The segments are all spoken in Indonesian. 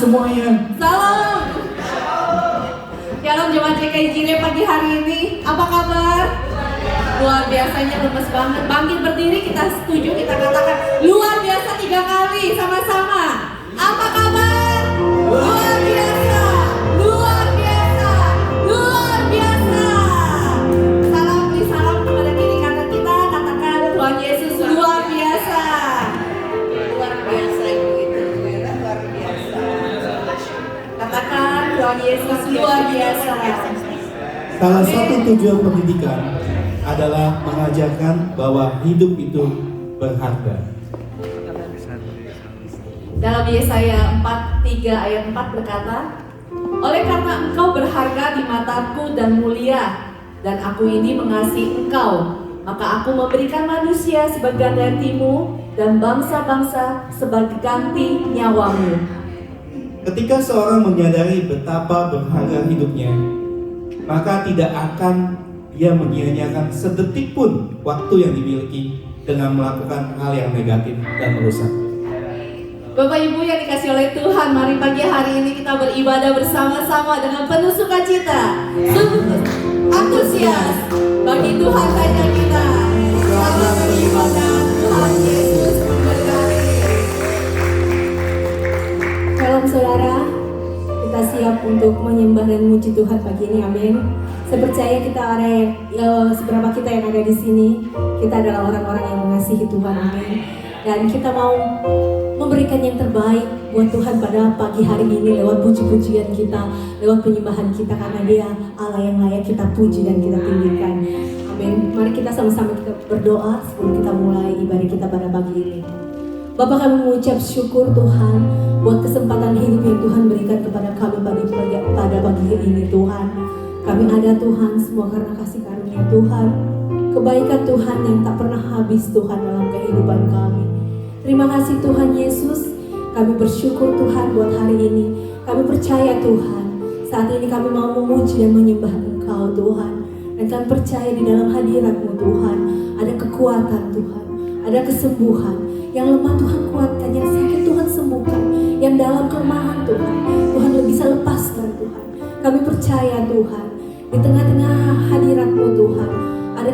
semuanya. Salam. Shalom jemaat GKI Jire pagi hari ini. Apa kabar? Luar biasanya lemes banget. Bangkit berdiri, kita setuju, kita katakan luar biasa 3 kali sama-sama. Apa kabar? Luar biasa. Luar biasa. Luar biasa. Salam beri salam kepada kiri kanan kita, katakan Tuhan Yesus luar biasa. Luar biasa itu luar biasa. Katakan Tuhan Yesus luar biasa. Salah satu tujuan pendidikan adalah mengajarkan bahwa hidup itu berharga. Dalam Yesaya 4:3 ayat 4 berkata, oleh karena engkau berharga di mataku dan mulia, dan aku ini mengasihi engkau, maka aku memberikan manusia sebagai gantimu dan bangsa-bangsa sebagai ganti nyawamu. Ketika seorang menyadari betapa berharga hidupnya, maka tidak akan dia menyia-nyiakan sedetik pun waktu yang dimiliki dengan melakukan hal yang negatif dan merusak. Bapak Ibu yang dikasih oleh Tuhan, mari pagi hari ini kita beribadah bersama-sama dengan penuh sukacita, sungguh antusias bagi Tuhan saja kita. Selamat beribadah, Tuhan Yesus memberkati. Shalom saudara, kita siap untuk menyembah dan memuji Tuhan pagi ini, amin. Saya percaya kita ada seberapa kita yang ada di sini, kita adalah orang-orang yang mengasihi Tuhan, amin. Dan kita mau memberikan yang terbaik buat Tuhan pada pagi hari ini lewat puji-pujian kita, lewat penyembahan kita, karena Dia Allah yang layak kita puji dan kita tinggikan. Amin. Mari kita sama-sama kita berdoa sebelum kita mulai ibadah kita pada pagi ini. Bapa, kami mengucap syukur Tuhan buat kesempatan hidup yang Tuhan berikan kepada kami pada pagi ini Tuhan. Kami ada Tuhan semua karena kasih karunia Tuhan, kebaikan Tuhan yang tak pernah habis Tuhan dalam kehidupan kami. Terima kasih Tuhan Yesus, kami bersyukur Tuhan buat hari ini. Kami percaya Tuhan, saat ini kami mau memuji dan menyembah Engkau Tuhan. Dan kami percaya di dalam hadirat-Mu Tuhan, ada kekuatan Tuhan, ada kesembuhan. Yang lemah Tuhan kuatkan, yang sakit Tuhan sembuhkan, yang dalam kelemahan Tuhan, Tuhan bisa lepaskan Tuhan. Kami percaya Tuhan, di tengah-tengah hadirat-Mu Tuhan, ada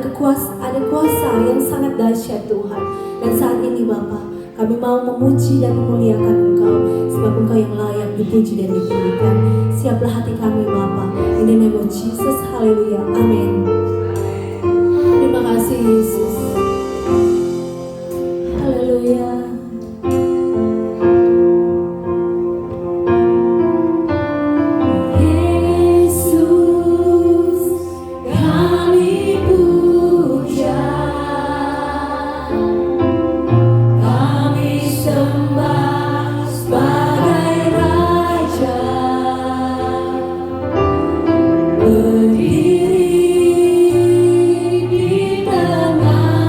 kuasa yang sangat dahsyat Tuhan. Dan saat ini Bapa, kami mau memuji dan memuliakan Engkau, sebab Engkau yang layak dipuji dan ditinggikan. Siaplah hati kami Bapa, in the name of Jesus, haleluya, amin. Terima kasih Yesus, haleluya. Berdiri di tengah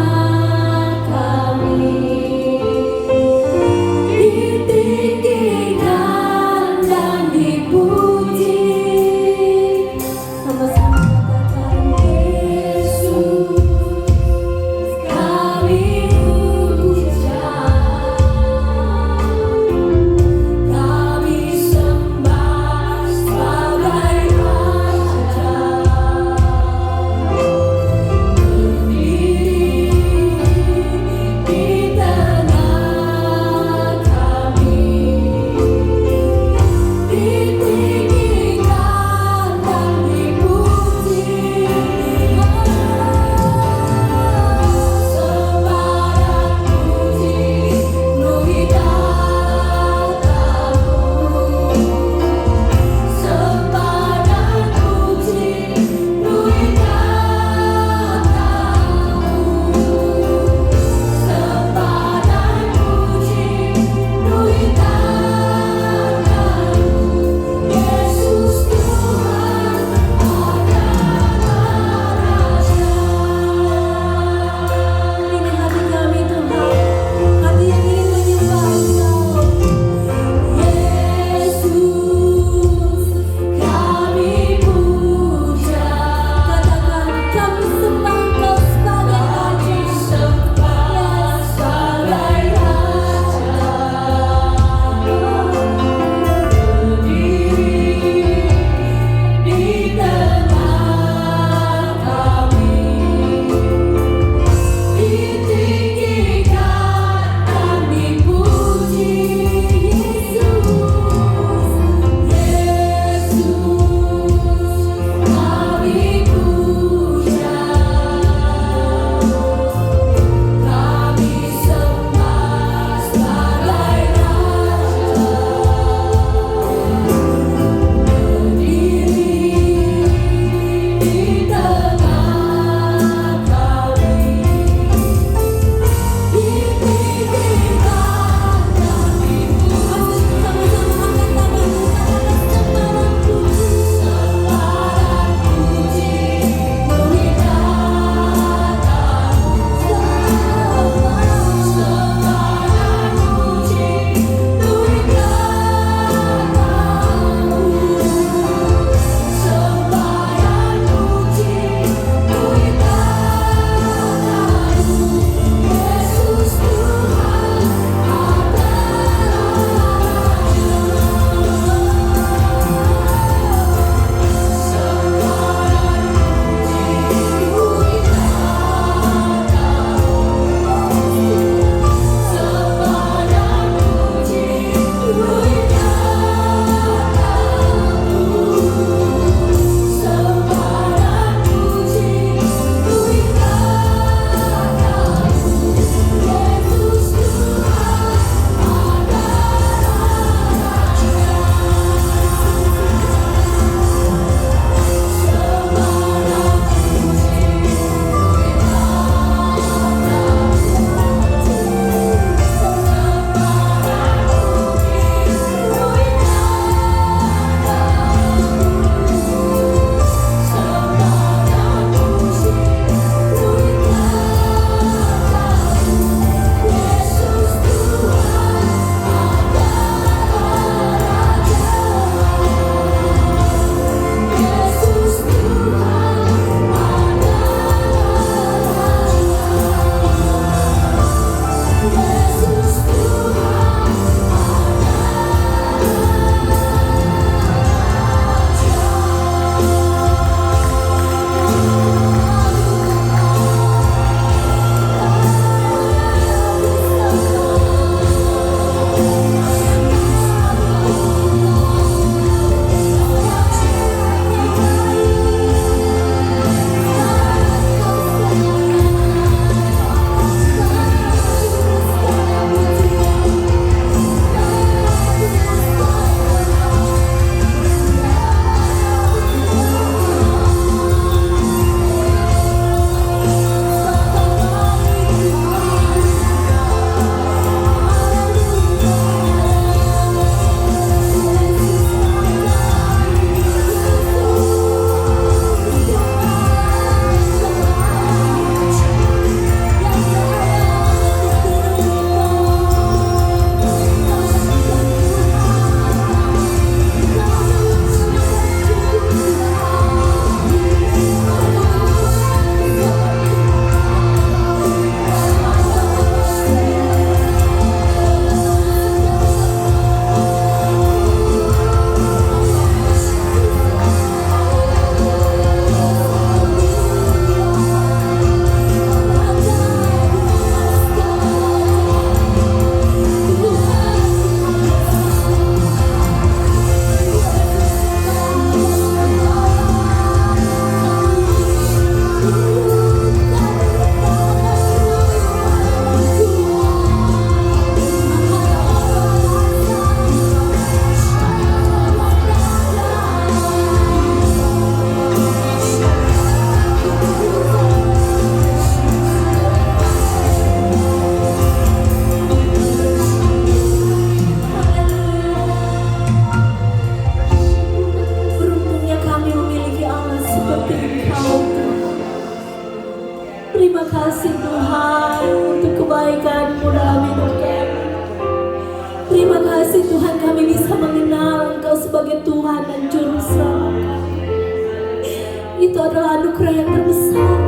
itu adalah anugerah yang terbesar.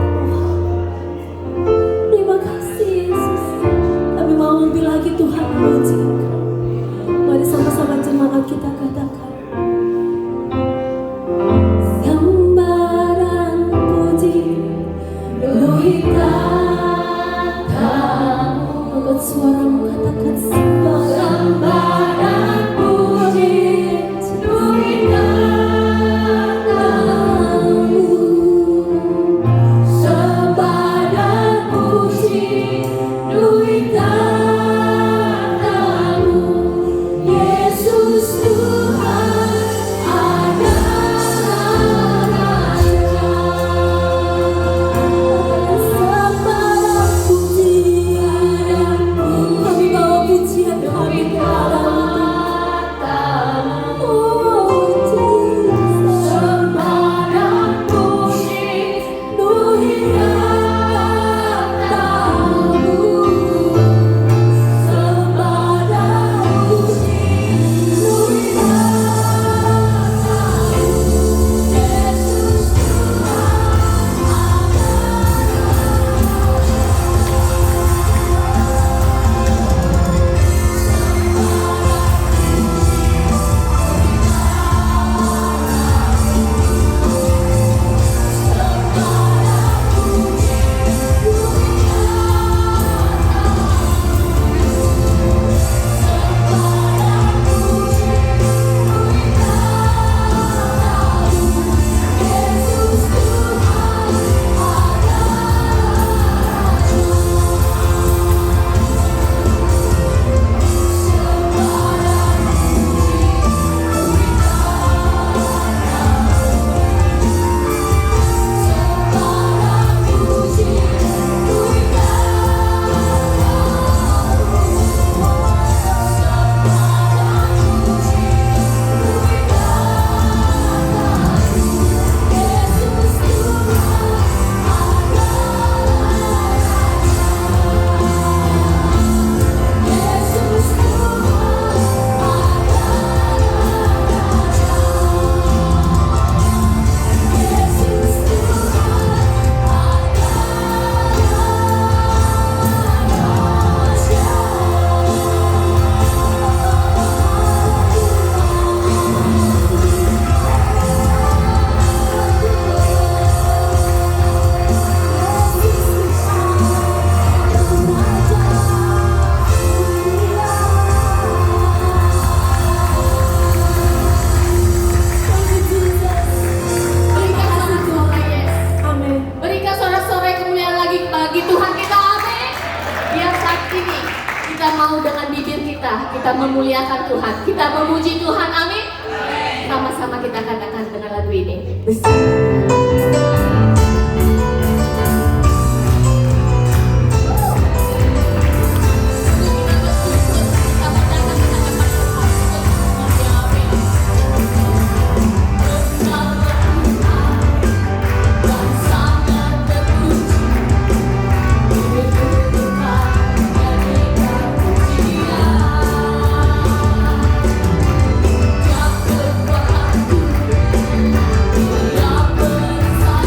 Terima kasih Yesus. Kami mau lebih lagi Tuhan memuji. Mari sama-sama jemaat kita katakan. Sambaran puji Lohitamu. Angkat suaramu katakan sambaran puji Lohitamu. Sambaran puji Lohitamu. Yesus Tuhan adalah Raja. Sambaran puji, kami bawa pujian kami kepadamu. Oh Jesus. Sambaran puji Lohitamu. Sambaran puji berikan sorak-sorai kemuliaan lagi bagi Tuhan kita, amin. Biar saat ini kita mau dengan bibir kita memuliakan Tuhan, kita memuji Tuhan, amin. Sama-sama kita katakan dengan lagu ini. Yang bersama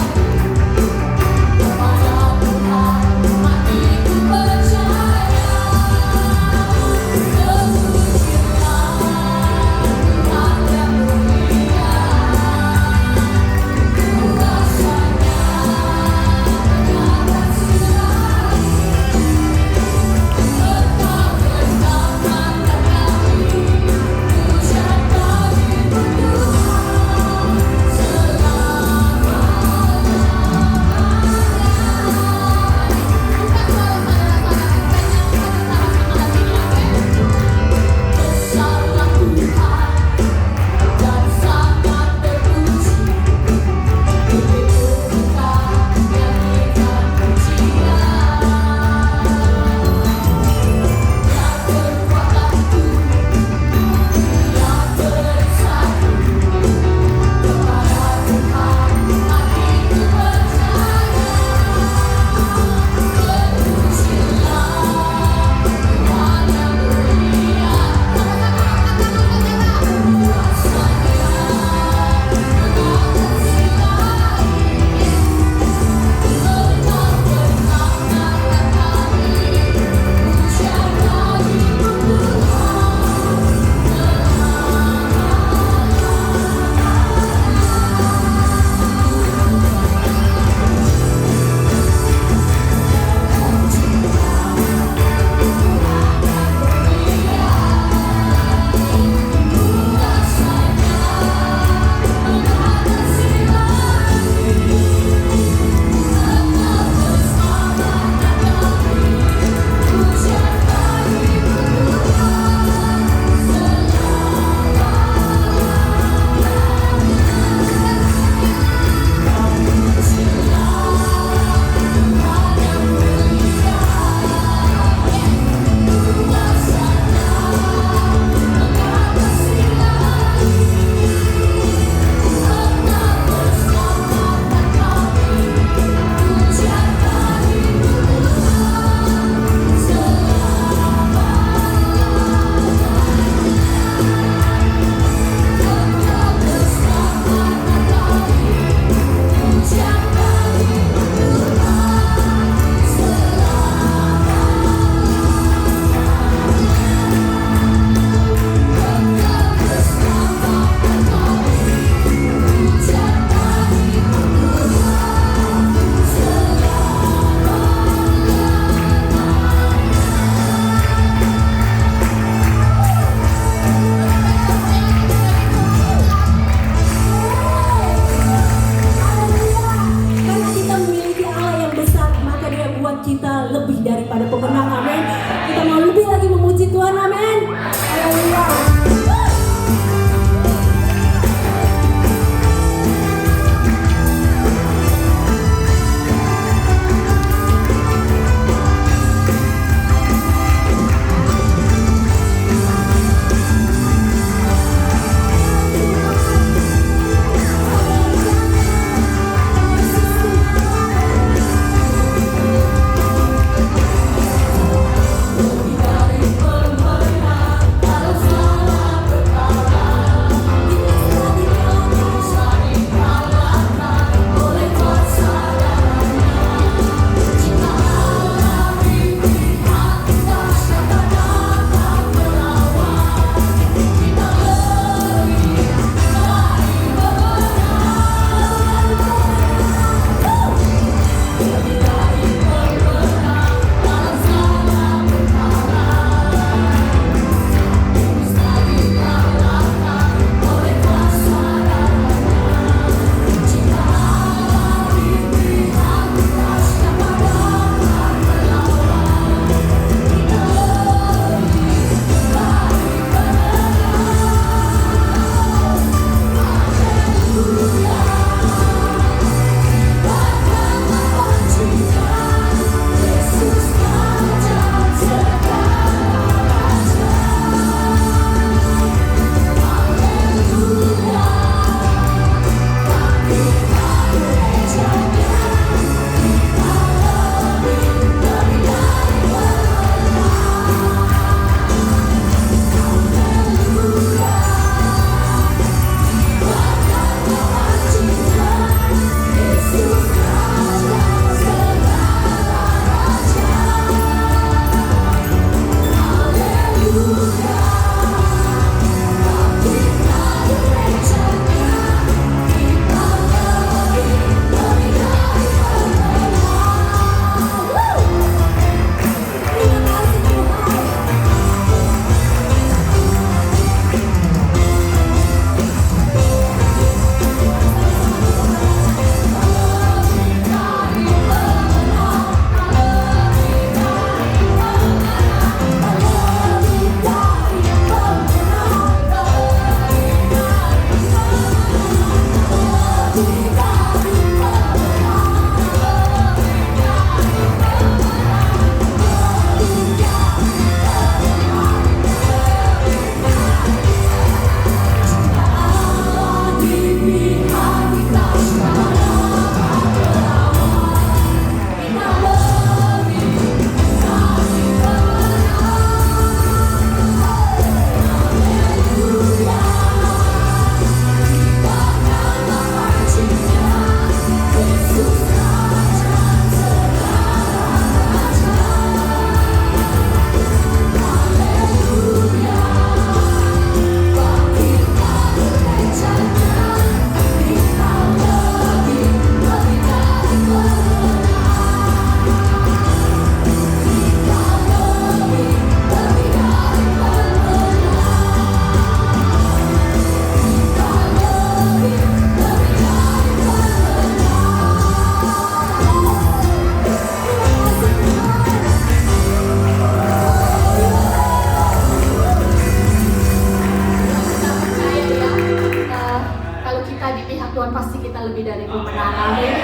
Amin.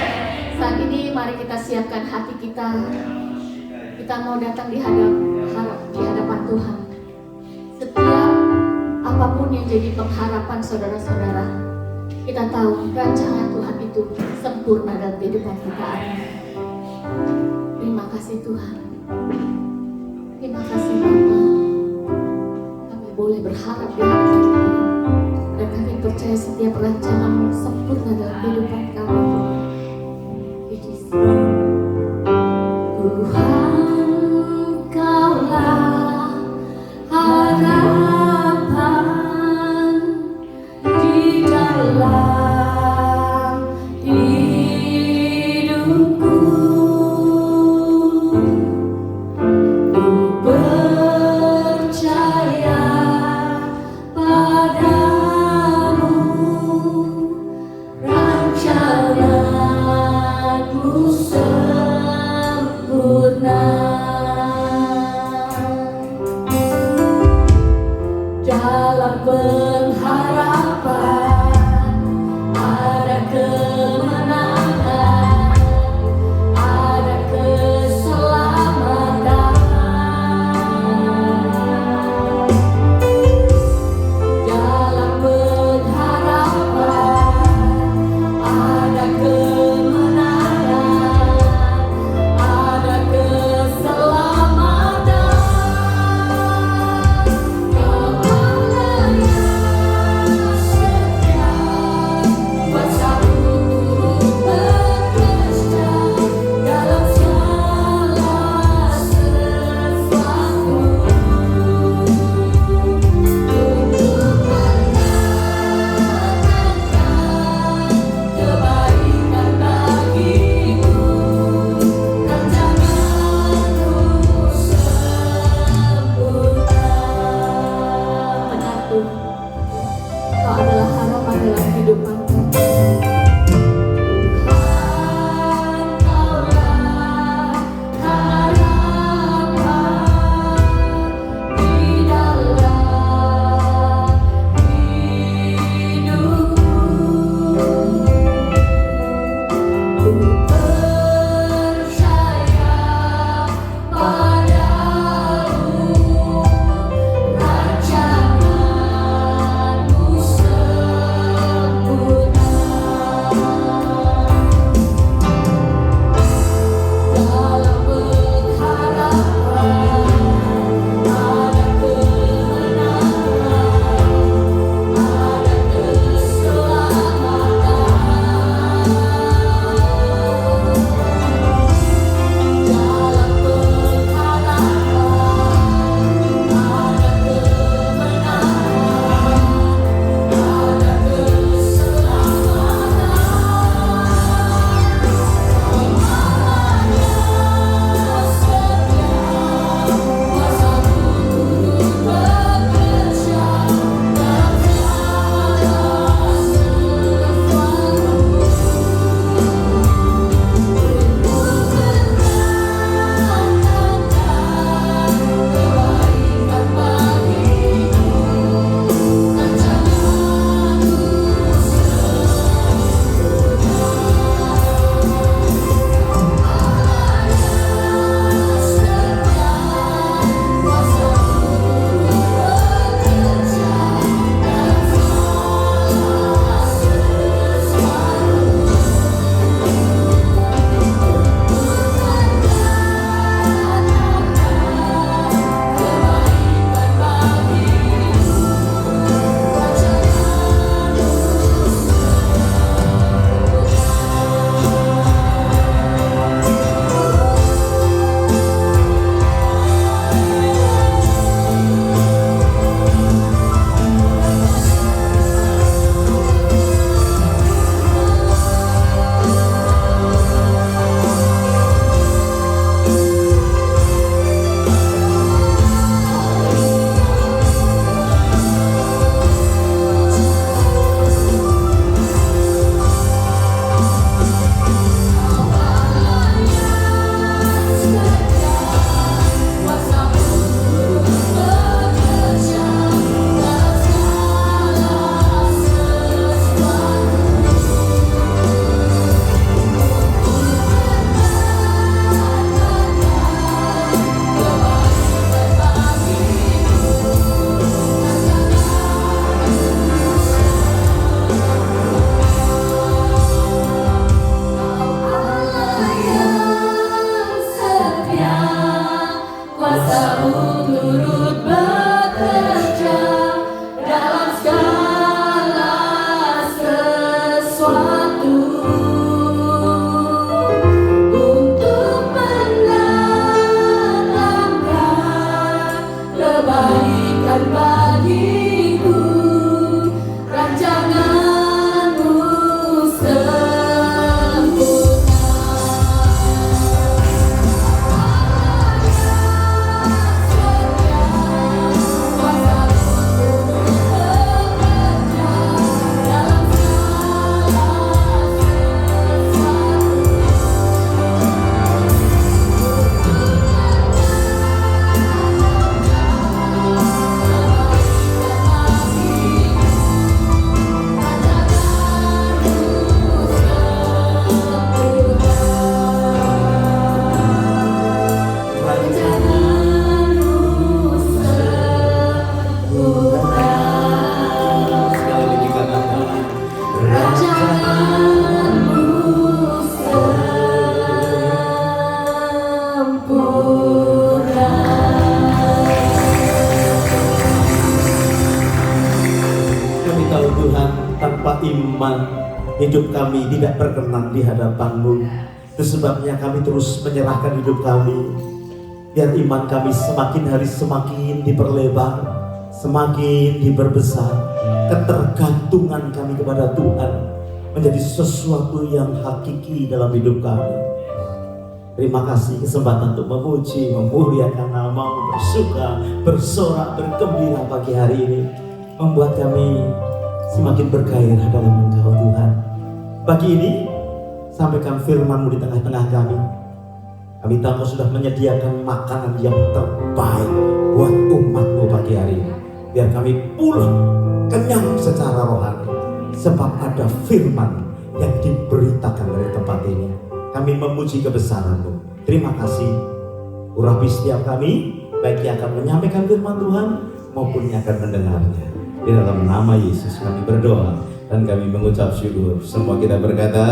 Saat ini mari kita siapkan hati kita. Kita mau datang di hadapan Tuhan. Setiap apapun yang jadi pengharapan saudara-saudara, kita tahu rancangan Tuhan itu sempurna dalam kehidupan kita. Terima kasih Tuhan. Terima kasih Bapa. Kami boleh berharap di hadapan Tuhan. Dan kami percaya setiap rancangan-Mu sempurna dalam kehidupan kami Tuhan. Tuhan, Kaulah harapan di dalam hidupku. Ku percaya padamu, rancangan-Mu sempurna. Dalam pengharapan ada kemenangan, ada keselamatan. Dalam pengharapan ada kemenangan, ada keselamatan. Kau Allah yang Tuhan bagiku, rancangan-Mu Kami tahu Tuhan, tanpa iman hidup kami tidak berkenan di hadapan-Mu. Itu sebabnya kami terus menyerahkan hidup kami, biar iman kami semakin hari semakin diperlebar, semakin diperbesar. Ketergantungan kami kepada Tuhan menjadi sesuatu yang hakiki dalam hidup kami. Terima kasih kesempatan untuk memuji, memuliakan nama-Mu, bersuka, bersorak, bergembira pagi hari ini, membuat kami semakin bergairah dalam Engkau Tuhan. Pagi ini sampaikan firman-Mu di tengah-tengah kami. Kami tahu Kau sudah menyediakan makanan yang terbaik buat umat-Mu pagi hari ini. Biar kami pulang kenyang secara rohani, sebab ada firman yang diberitakan dari tempat ini. Kami memuji kebesaran-Mu. Terima kasih. Urapi setiap kami, baik yang akan menyampaikan firman Tuhan maupun yang akan mendengarnya. Di dalam nama Yesus kami berdoa dan kami mengucap syukur. Semua kita berkata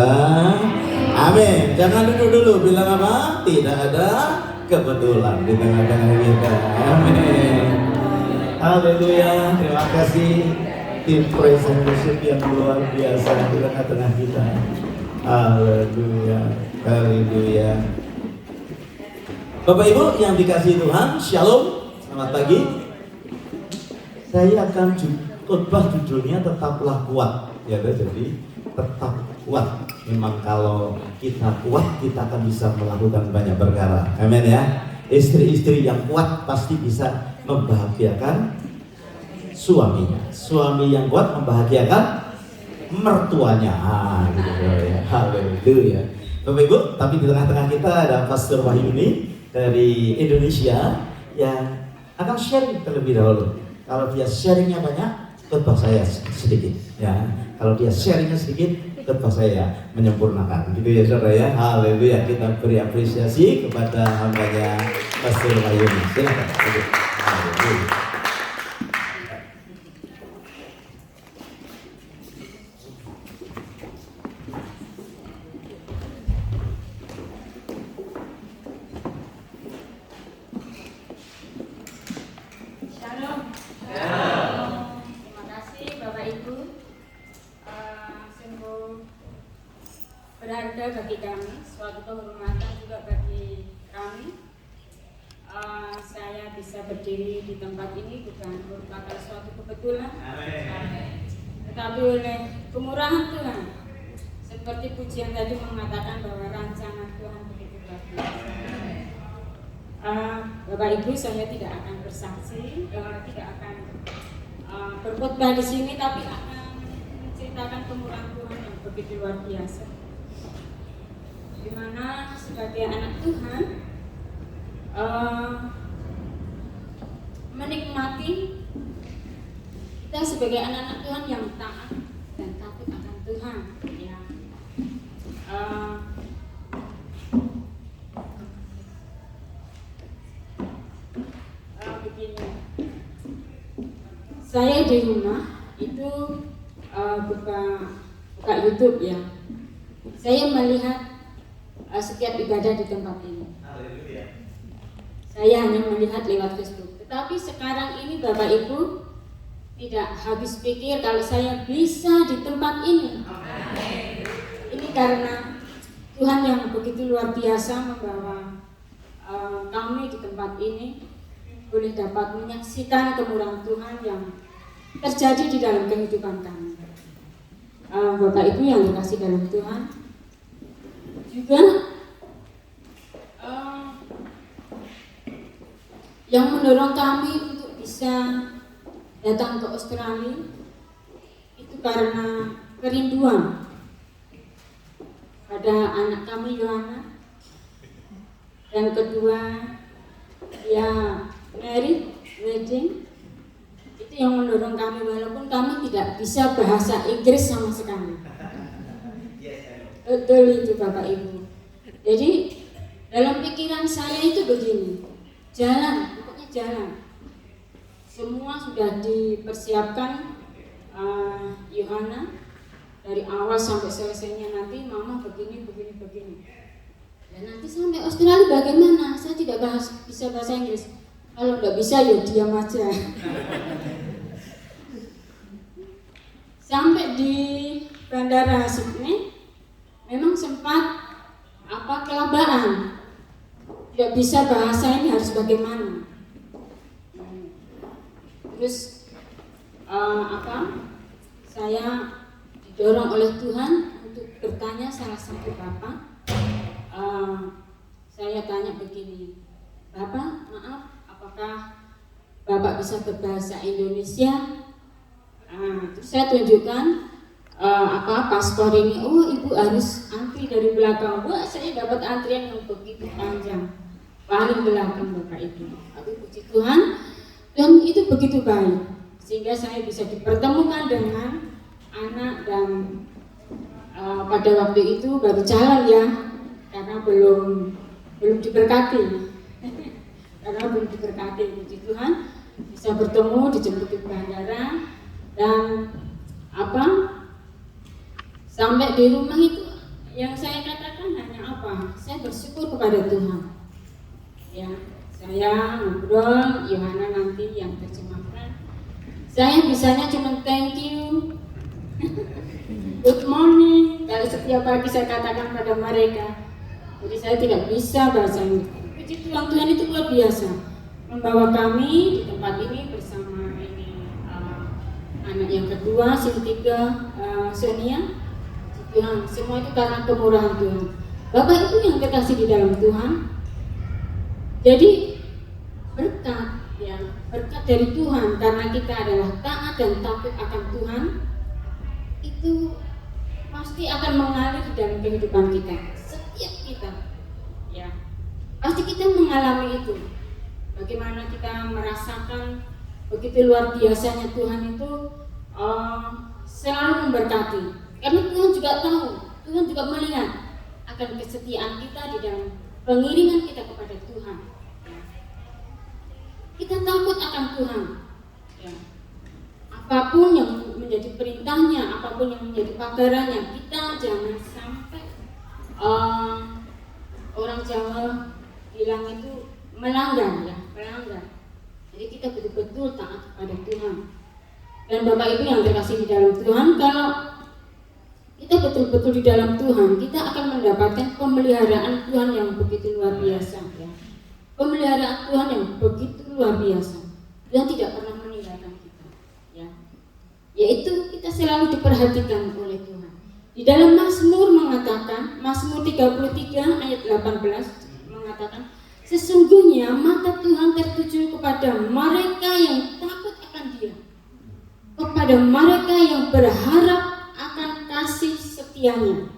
amin. Jangan duduk dulu, bilang apa? Tidak ada kebetulan di tengah-tengah kita. Amin. Haleluya. Terima kasih tim praise and worship yang luar biasa di tengah-tengah kita. Haleluya. Haleluya. Bapak Ibu yang dikasihi Tuhan, Shalom. Selamat pagi. Saya akan khotbah judulnya tetaplah kuat. Ya, jadi tetap kuat. Memang kalau kita kuat, kita akan bisa melakukan banyak perkara. Amin ya. Istri-istri yang kuat pasti bisa membahagiakan suaminya. Suami yang kuat membahagiakan mertuanya. Gitu ya. Haleluya. Bapak Ibu, tapi di tengah-tengah kita ada Pastor Wahyuni dari Indonesia yang akan sharing terlebih dahulu. Kalau dia sharingnya banyak, khotbah saya sedikit. Ya, kalau dia sharingnya sedikit, khotbah saya menyempurnakan. Gitu ya saudara ya. Haleluya. Kita beri apresiasi kepada hambanya Pastor Wahyuni. Silakan. Haleluya. Berharga bagi kami, suatu kehormatan juga bagi kami. Saya bisa berdiri di tempat ini bukan merupakan suatu kebetulan, tetapi oleh kemurahan Tuhan. Seperti pujian tadi mengatakan bahwa rancangan Tuhan begitu luar biasa. Bapak Ibu, saya tidak akan bersaksi, tidak akan berkhotbah di sini, tapi akan menceritakan kemurahan Tuhan yang begitu luar biasa. Di mana sebagai anak Tuhan menikmati kita sebagai anak-anak Tuhan yang taat dan takut akan Tuhan. Ya. Begini, saya di rumah itu buka YouTube ya. Saya melihat setiap ibadah di tempat ini. Saya hanya melihat lewat Facebook. Tetapi sekarang ini Bapak Ibu tidak habis pikir kalau saya bisa di tempat ini. Ini karena Tuhan yang begitu luar biasa membawa kami di tempat ini. boleh dapat menyaksikan kemurahan Tuhan yang terjadi di dalam kehidupan kami. Bapak Ibu yang dikasih dalam Tuhan, juga yang mendorong kami untuk bisa datang ke Australia itu karena kerinduan pada anak kami Yohana, dan kedua ya wedding. Itu yang mendorong kami, walaupun kami tidak bisa bahasa Inggris sama sekali. Betul itu Bapak Ibu. Jadi dalam pikiran saya itu begini, pokoknya jalan. Semua sudah dipersiapkan Yohana dari awal sampai selesainya, nanti mama begini. Dan nanti sampai Australia bagaimana? Saya tidak bisa bahasa Inggris. Kalau nggak bisa ya diam aja. Sampai di Bandara Sydney memang sempat kelabaan. Tidak bisa bahasa ini harus bagaimana. Terus saya didorong oleh Tuhan untuk bertanya salah satu bapak. Saya tanya begini, Bapak, maaf, apakah Bapak bisa berbahasa Indonesia? Terus saya tunjukkan paspor ini. Oh, Ibu harus antri dari belakang. Wah, saya dapat antrian yang begitu panjang, paling belakang Bapak Ibu. Tapi puji Tuhan, Tuhan itu begitu baik sehingga saya bisa dipertemukan dengan anak, dan pada waktu itu baru jalan ya, karena belum diberkati. Karena belum diberkati, puji Tuhan bisa bertemu, dijemput di bandara, dan sampai di rumah itu yang saya katakan hanya saya bersyukur kepada Tuhan. Ya, saya ngobrol, Yohana nanti yang terjemahkan. Saya bisanya cuma thank you, good morning, kalau setiap pagi saya katakan pada mereka. Jadi saya tidak bisa bahasa Inggris. Puji Tuhan, Tuhan itu luar biasa membawa kami di tempat ini bersama ini anak yang kedua, yang ketiga, Sonia. Tuhan, semua itu karena kemurahan Tuhan. Bapak Ibu yang terkasih di dalam Tuhan. Jadi berkat dari Tuhan, karena kita adalah taat dan takut akan Tuhan, itu pasti akan mengalir di dalam kehidupan kita. Setiap kita, ya, pasti kita mengalami itu. Bagaimana kita merasakan begitu luar biasanya Tuhan itu selalu memberkati. Karena Tuhan juga tahu, Tuhan juga melihat akan kesetiaan kita di dalam pengiringan kita kepada Tuhan. Kita takut akan Tuhan. Ya. Apapun yang menjadi perintahnya, apapun yang menjadi pagarannya, kita jangan sampai orang Jawa bilang itu melanggar. Jadi kita betul-betul taat kepada Tuhan. Dan Bapak Ibu yang terkasih di dalam Tuhan, kalau kita betul-betul di dalam Tuhan, kita akan mendapatkan pemeliharaan Tuhan yang begitu luar biasa. Ya. Pemeliharaan Tuhan yang begitu luar biasa. Tuhan tidak pernah meninggalkan kita. Ya. Yaitu kita selalu diperhatikan oleh Tuhan. Di dalam Mazmur mengatakan, Mazmur 33 ayat 18 mengatakan, sesungguhnya mata Tuhan tertuju kepada mereka yang takut akan Dia, kepada mereka yang berharap akan kasih setianya.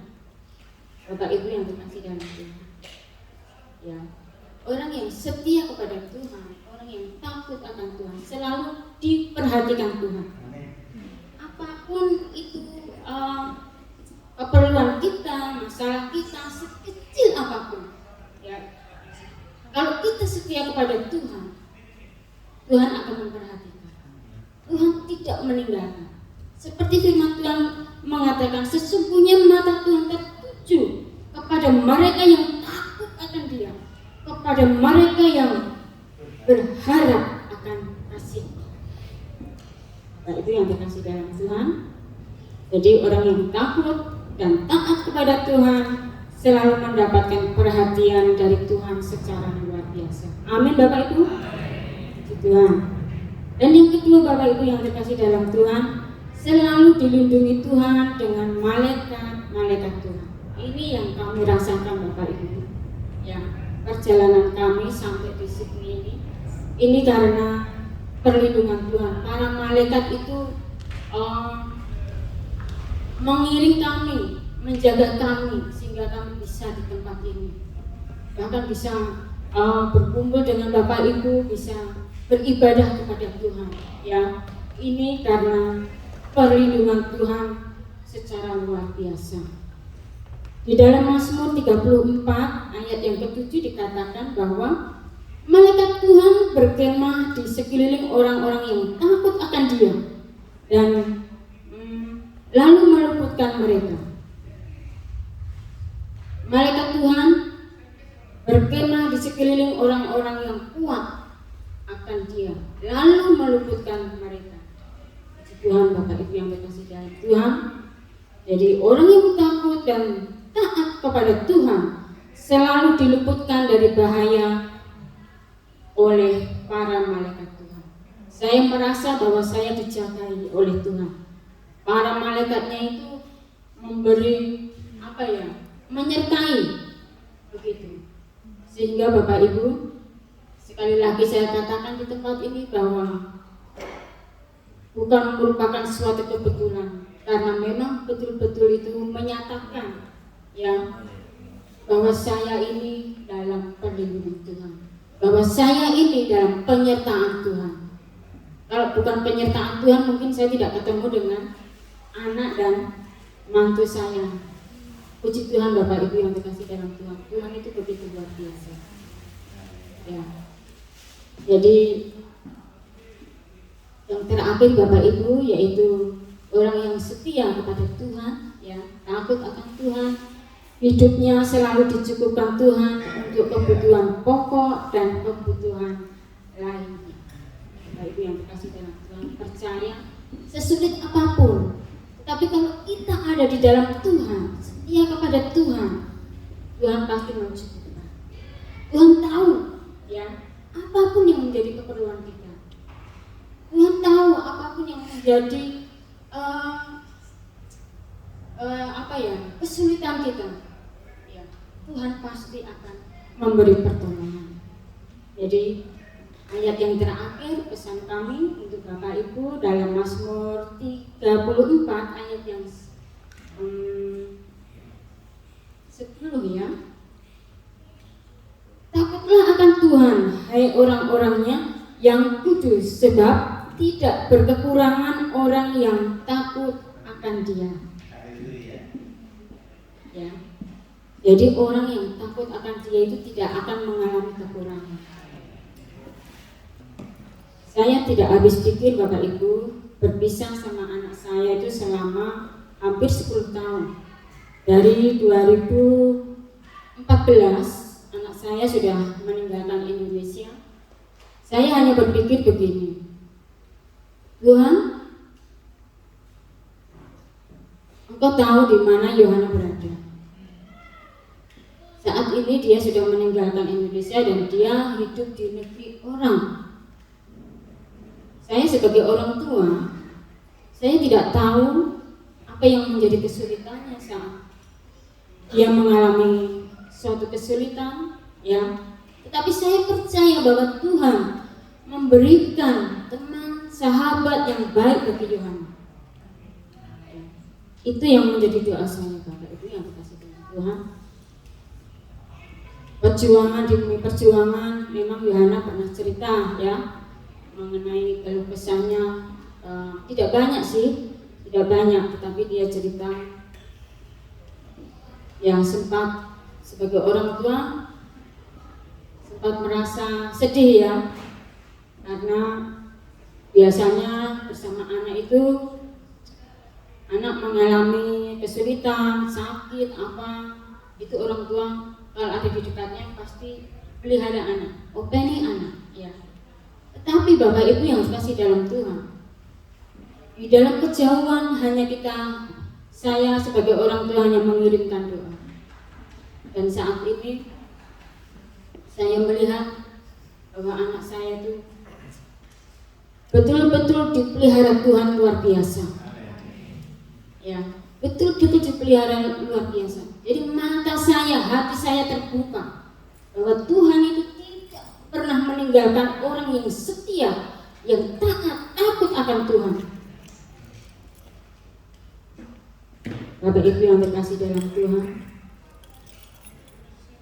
Bapak Ibu yang terkasih dalam Tuhan, ya, orang yang setia kepada Tuhan, orang yang takut akan Tuhan, selalu diperhatikan Tuhan. Apapun itu keperluan kita, masalah kita, sekecil apapun, ya, kalau kita setia kepada Tuhan, Tuhan akan memperhatikan. Tuhan tidak meninggalkan. Seperti firman Tuhan mengatakan, sesungguhnya mata Tuhan tertuju kepada mereka yang takut akan Dia, kepada mereka yang berharap akan kasih. Nah, itu yang dikasih dalam Tuhan. Jadi orang yang takut dan taat kepada Tuhan selalu mendapatkan perhatian dari Tuhan secara luar biasa. Amin Bapak Ibu. Tuhan. Dan yang kedua, Bapak Ibu yang terkasih dalam Tuhan, selalu dilindungi Tuhan dengan malaikat Tuhan. Ini yang kami rasakan, Bapak Ibu. Ya, perjalanan kami sampai di sini ini karena perlindungan Tuhan. Para malaikat itu mengiring kami, menjaga kami sehingga kami bisa di tempat ini. Bahkan bisa berkumpul dengan Bapak Ibu, bisa beribadah kepada Tuhan. Ya, ini karena perlindungan Tuhan secara luar biasa. Di dalam Mazmur 34 ayat yang ke-7 dikatakan bahwa malaikat Tuhan berkemah di sekeliling orang-orang yang takut akan Dia dan lalu meluputkan mereka. Malaikat Tuhan berkemah di sekeliling orang-orang yang kuat akan Dia lalu meluputkan mereka. Tuhan, Bapak Ibu yang berkasih dalam Tuhan, jadi orang yang takut dan taat kepada Tuhan selalu diluputkan dari bahaya oleh para malaikat Tuhan. Saya merasa bahwa saya dijagai oleh Tuhan. Para malaikatnya itu memberi menyertai begitu. Sehingga Bapak Ibu, sekali lagi saya katakan di tempat ini bahwa bukan merupakan suatu kebetulan, karena memang betul-betul itu menyatakan bahwa saya ini dalam perlindungan Tuhan, bahwa saya ini dalam penyertaan Tuhan. Kalau bukan penyertaan Tuhan, mungkin saya tidak ketemu dengan anak dan mantu saya. Puji Tuhan, Bapak Ibu yang terkasih dalam Tuhan. Tuhan itu begitu luar biasa. Ya. Jadi yang terakhir, Bapak Ibu, yaitu orang yang setia kepada Tuhan, takut akan Tuhan, hidupnya selalu dicukupkan Tuhan untuk kebutuhan pokok dan kebutuhan lainnya. Bapak Ibu yang terkasih dalam Tuhan, percaya sesulit apapun, tetapi kalau kita ada di dalam Tuhan, setia kepada Tuhan, Tuhan pasti mencukupkan. Tuhan tahu apapun yang menjadi keperluan kita. Tuhan tahu apapun yang menjadi kesulitan kita. Tuhan pasti akan memberi pertolongan. Jadi ayat yang terakhir pesan kami untuk Bapak Ibu dalam Mazmur 34 ayat yang 10 Takutlah akan Tuhan, hai orang-orangnya yang kudus, sebab tidak berkekurangan orang yang takut akan Dia. Jadi orang yang takut akan Dia itu tidak akan mengalami kekurangan. Saya tidak habis pikir, Bapak Ibu, berpisah sama anak saya itu selama hampir 10 tahun. Dari 2014 anak saya sudah meninggalkan Indonesia. Saya hanya berpikir begini, Tuhan, Engkau tahu di mana Yohana berada. Saat ini dia sudah meninggalkan Indonesia dan dia hidup di negeri orang. Saya sebagai orang tua, saya tidak tahu apa yang menjadi kesulitannya saat dia mengalami suatu kesulitan, tetapi saya percaya bahwa Tuhan memberikan teman, sahabat yang baik bagi Yohana. Itu yang menjadi doa saya, Bapak Ibu yang dikasih Tuhan. Perjuangan demi perjuangan, memang Yohana pernah cerita mengenai keluh kesahnya. Tidak banyak sih, tetapi dia cerita yang sempat sebagai orang tua sempat merasa sedih karena biasanya bersama anak itu anak mengalami kesulitan, sakit itu orang tua kalau ada di dekatnya pasti pelihara anak, openi anak, Tetapi Bapak Ibu yang dikasih dalam Tuhan, di dalam kejauhan hanya saya sebagai orang tua hanya mengirimkan doa. Dan saat ini saya melihat bahwa anak saya itu betul-betul dipelihara Tuhan luar biasa. Ya, betul-betul dipelihara luar biasa. Jadi mata saya, hati saya terbuka bahwa Tuhan itu tidak pernah meninggalkan orang yang setia, yang taat, takut akan Tuhan. Bapak Ibu yang terkasih dalam Tuhan,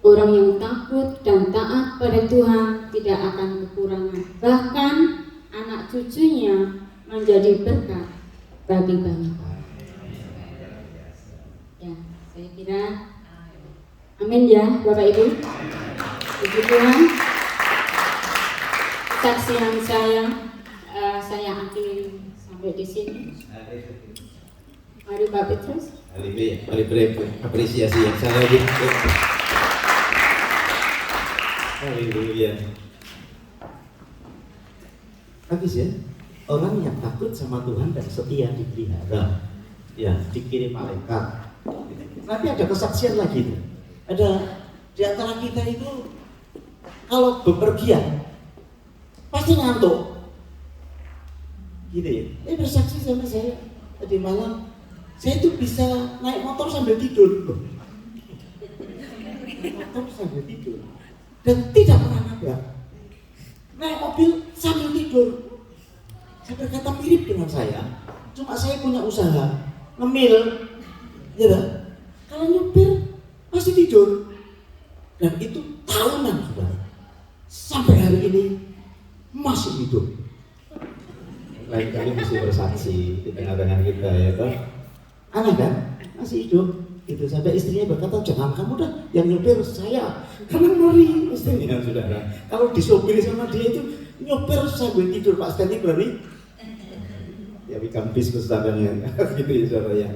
orang yang takut dan taat pada Tuhan tidak akan kekurangan. Bahkan anak cucunya menjadi berkat bagi banyak orang. Ya, saya kira amin ya Bapak Ibu. Puji Tuhan. Saksian saya akhiri sampai di sini. Mari Pak Petrus. Mari apresiasi yang sangat gitu. Haleluya. Habis ya, orang yang takut sama Tuhan dan setia dipelihara, ya dikirim malaikat. Nanti ada kesaksian lagi tuh. Ada di antara kita itu kalau bepergian pasti ngantuk, gitu ya. Bersaksi sama saya tadi malam, saya itu bisa naik motor sambil tidur, motor sambil tidur, dan tidak pernah nabrak. Naik mobil sambil tidur. Saya berkata mirip dengan saya, cuma saya punya usaha ngemil, ya dah. Kalau nyupir pasti tidur, dan itu tahunan sudah. Sampai hari ini masih hidup. Lain kali mesti bersaksi di tengah-tengah kita ya toh. Aneh kan? Masih hidup. Itu sampai istrinya berkata, jangan kamu dah yang nyopir saya, karena ngeri istrinya saudara. Kalau disopir sama dia itu nyopir sambil tidur, Pak Stanley berani? Ya ikan biskus tangannya, gitu ya saudara ya.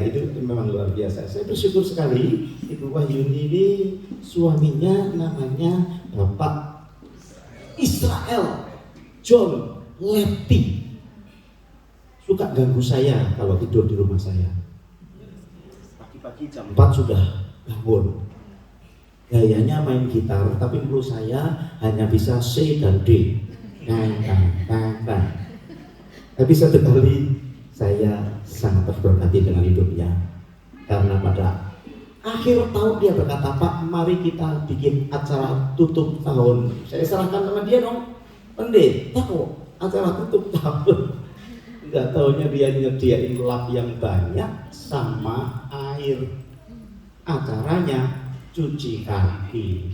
Itu memang luar biasa. Saya bersyukur sekali Ibu Wahyuni ini suaminya namanya Bapak Israel John Lepti. Suka ganggu saya kalau tidur di rumah saya. Pagi jam 4 sudah bangun. Gayanya main gitar, tapi menurut saya hanya bisa C dan D. Tapi satu kali saya sangat terberkati dengan hidupnya, karena pada akhir tahun dia berkata, Pak, mari kita bikin acara tutup tahun. Saya serahkan sama dia dong, pendeta kok acara tutup tahun. Enggak taunya dia nyediain lap yang banyak sama air. Acaranya cuci kaki.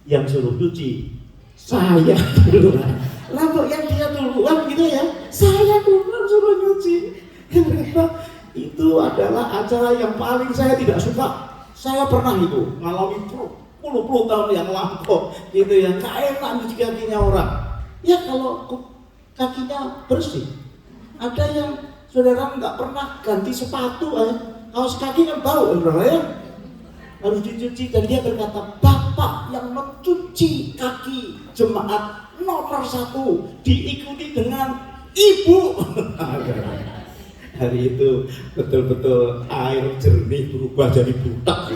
Yang suruh cuci saya duluan. Lalu yang dia duluan gitu ya, saya duluan suruh nyuci. Kenapa? Itu adalah acara yang paling saya tidak suka. Saya pernah itu ngalami puluh tahun yang lampau gitu ya. Gak enak nyuci kakinya orang. Ya kalau kakinya bersih. Ada yang saudara nggak pernah ganti sepatu, kaos kaki kan bau, saudara ya. Harus dicuci, dan dia berkata, Bapak yang mencuci kaki jemaat nomor 1 diikuti dengan Ibu. Hari itu betul-betul air jernih berubah jadi butak.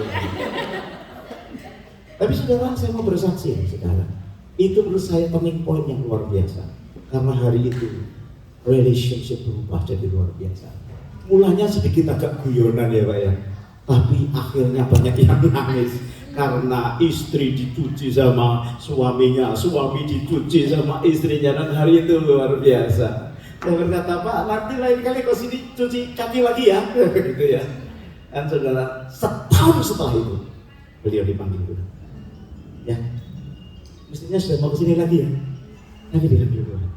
Tapi saudara, saya mau bersaksi sekarang. Itu menurut saya turning point yang luar biasa. Karena hari itu relationship berubah jadi luar biasa. Mulanya sedikit agak guyonan ya Pak ya, tapi akhirnya banyak yang nangis karena istri dicuci sama suaminya, suami dicuci sama istrinya, dan hari itu luar biasa. Saya berkata, Pak, nanti lain kali kau sini cuci kaki lagi ya, gitu ya. Dan saudara, setahun setelah itu beliau dipanggil Tuhan. Ya, mestinya sudah mau kesini lagi ya, tapi dipanggil Tuhan.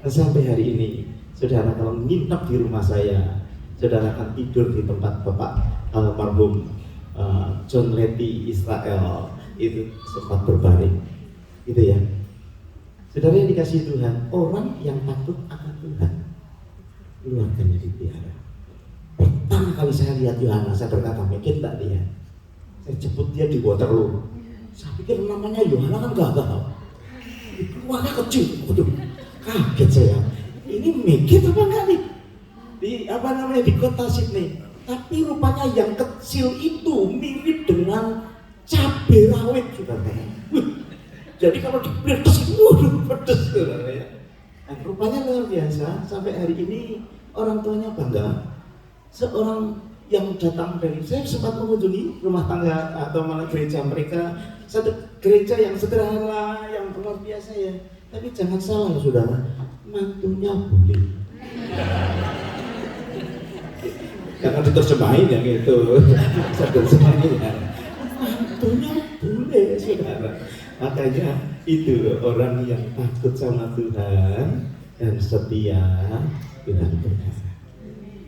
Sampai hari ini, saudara kalau nginep di rumah saya, saudara akan tidur di tempat Bapak almarhum John Lepti Israel itu sempat berbaring, gitu ya. Saudara yang dikasihi Tuhan, orang yang takut akan Tuhan, keluarganya dipelihara. Pertama kali saya lihat Yohanes, saya berkata, mungkin tak dia. Saya jemput dia di Waterloo. Saya pikir namanya Yohanes kan gagal. Keluarnya kecil, waduh. Kaget saya, ini mikir apa enggak nih? Di kota Sydney. Tapi rupanya yang kecil itu mirip dengan cabai rawit, saudara. Jadi kalau dipedes, waduh pedes, saudara ya. Nah, rupanya luar biasa, sampai hari ini orang tuanya bangga. Seorang yang datang dari, saya sempat mengunjungi rumah tangga atau malah gereja mereka, satu gereja yang sederhana, yang luar biasa ya. Tapi jangan salah saudara, mantunya boleh. Jangan diterjemahin yang itu, terjemahin ya. Mantunya boleh saudara. Makanya itu orang yang takut sama Tuhan dan setia Tuhan berkata.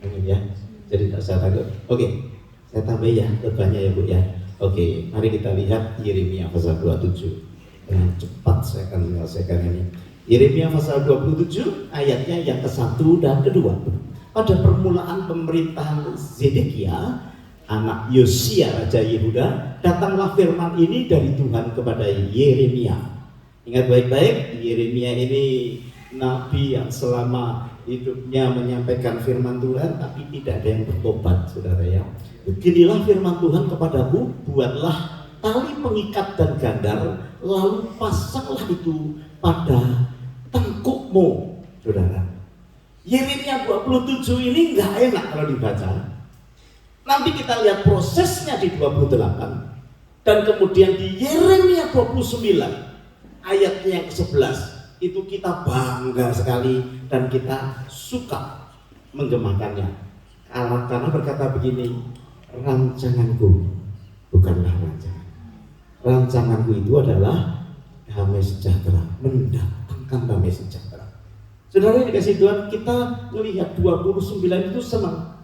Amin ya. Jadi tak usah takut. Oke, saya tambah ya lebahnya ya Bu ya. Oke, mari kita lihat Yeremia pasal 27. Dengan cepat saya akan menyelesaikan ini. Yeremia pasal 27 ayatnya yang ke-1 dan kedua. Pada permulaan pemerintahan Zedekia, anak Yosia Raja Yehuda, datanglah firman ini dari Tuhan kepada Yeremia. Ingat baik-baik, Yeremia ini nabi yang selama hidupnya menyampaikan firman Tuhan, tapi tidak ada yang bertobat, saudara ya. Beginilah firman Tuhan kepadamu, buatlah tali pengikat dan gandar, lalu pasanglah itu pada tengkukmu, saudara. Yeremia 27 ini nggak enak kalau dibaca. Nanti kita lihat prosesnya di 28 dan kemudian di Yeremia 29 ayatnya yang ke-11 itu kita bangga sekali dan kita suka menggemakannya. Karena berkata begini, rancanganku bukanlah rancangan. Rancanganku itu adalah damai sejahtera, mendatangkan damai sejahtera. Saudara yang dikasih Tuhan, kita melihat 29 itu senang.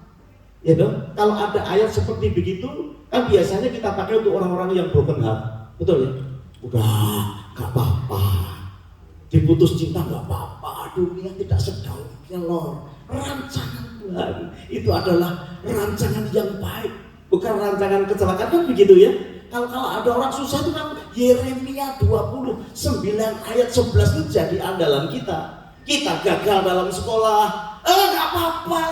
Ya dong, kalau ada ayat seperti begitu, kan biasanya kita pakai untuk orang-orang yang broken heart. Betul ya? Udah, gak apa-apa. Diputus cinta gak apa-apa. Dunia tidak sedaun kelor. Rancangan Tuhan itu adalah rancangan yang baik, bukan rancangan kecelakaan, kan begitu ya? Kalau ada orang susah itu kan Yeremia 29 ayat 11 itu jadi andalan kita. Kita gagal dalam sekolah, gak apa-apa.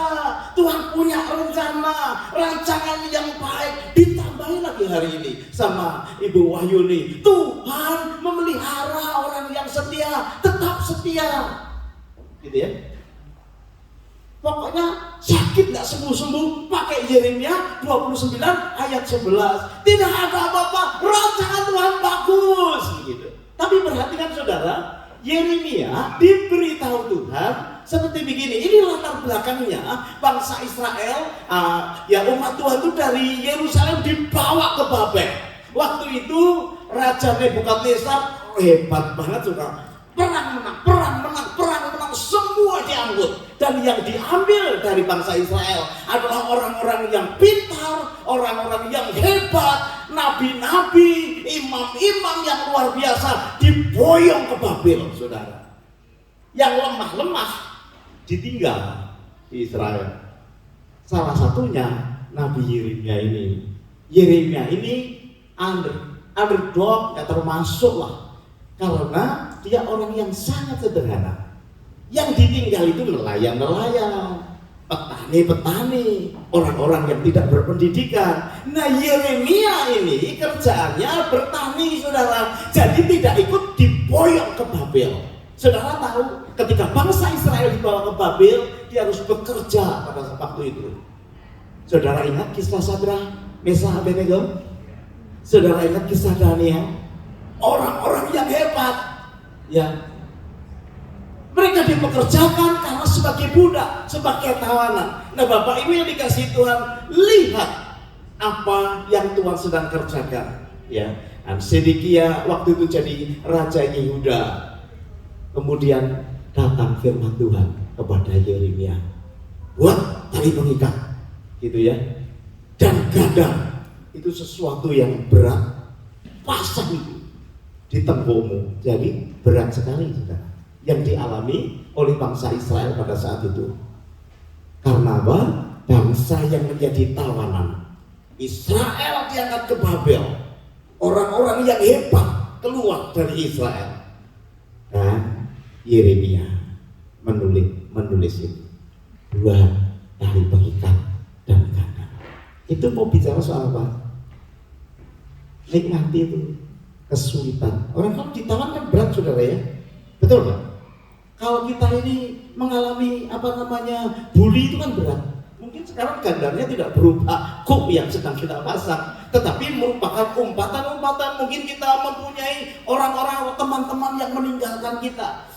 Tuhan punya rencana, rancangan yang baik. Ditambahin lagi hari ini sama Ibu Wahyuni, Tuhan memelihara orang yang setia, tetap setia. Gitu ya. Pokoknya sakit gak sembuh-sembuh, pakai Yeremia 29 ayat 11. Tidak ada apa-apa, rancangan Tuhan bagus gitu. Tapi perhatikan saudara, Yeremia diberitahu Tuhan seperti begini. Ini latar belakangnya bangsa Israel, ya umat Tuhan itu dari Yerusalem dibawa ke Babel. Waktu itu Raja Nebukadnezar hebat banget saudara. Perang menang, semua dianggut. Dan yang diambil dari bangsa Israel adalah orang-orang yang pintar, orang-orang yang hebat, nabi-nabi, imam-imam yang luar biasa diboyong ke Babel, saudara. Yang lemah-lemah ditinggal di Israel. Salah satunya Nabi Yeremia ini. Yeremia ini underdog, ya termasuk lah, karena dia orang yang sangat sederhana. Yang ditinggal itu nelayan-nelayan, petani-petani, orang-orang yang tidak berpendidikan. Nah Yeremia ini kerjaannya bertani saudara, jadi tidak ikut diboyong ke Babel. Saudara tahu ketika bangsa Israel dibawa ke Babel, dia harus bekerja pada waktu itu. Saudara ingat kisah Sadrah, Mesah, Abednego? Saudara ingat kisah Daniel? Orang-orang yang hebat, ya. Mereka dipekerjakan karena sebagai budak, sebagai tawanan. Nah Bapak Ibu yang dikasih Tuhan, lihat apa yang Tuhan sedang kerjakan. Ya, Zedekia waktu itu jadi Raja Yehuda. Kemudian datang firman Tuhan kepada Yeremia, buat tali pengikat, gitu ya. Dan gandar itu sesuatu yang berat, pasang itu di tengkukmu. Jadi berat sekali saudara yang dialami oleh bangsa Israel pada saat itu. Karena apa? Bangsa yang menjadi tawanan. Israel diangkat ke Babel. Orang-orang yang hebat keluar dari Israel. Dan Yeremia menulis itu. Buat tali pengikat dan gandar. Itu mau bicara soal apa? Nikmati itu kesulitan. Orang kalau ditawan kan berat saudara ya. Betul kan? Kalau kita ini mengalami bully itu kan berat. Mungkin sekarang gambarnya tidak berupa kuk yang sedang kita pasang, tetapi merupakan umpatan-umpatan. Mungkin kita mempunyai orang-orang, teman-teman yang meninggalkan kita.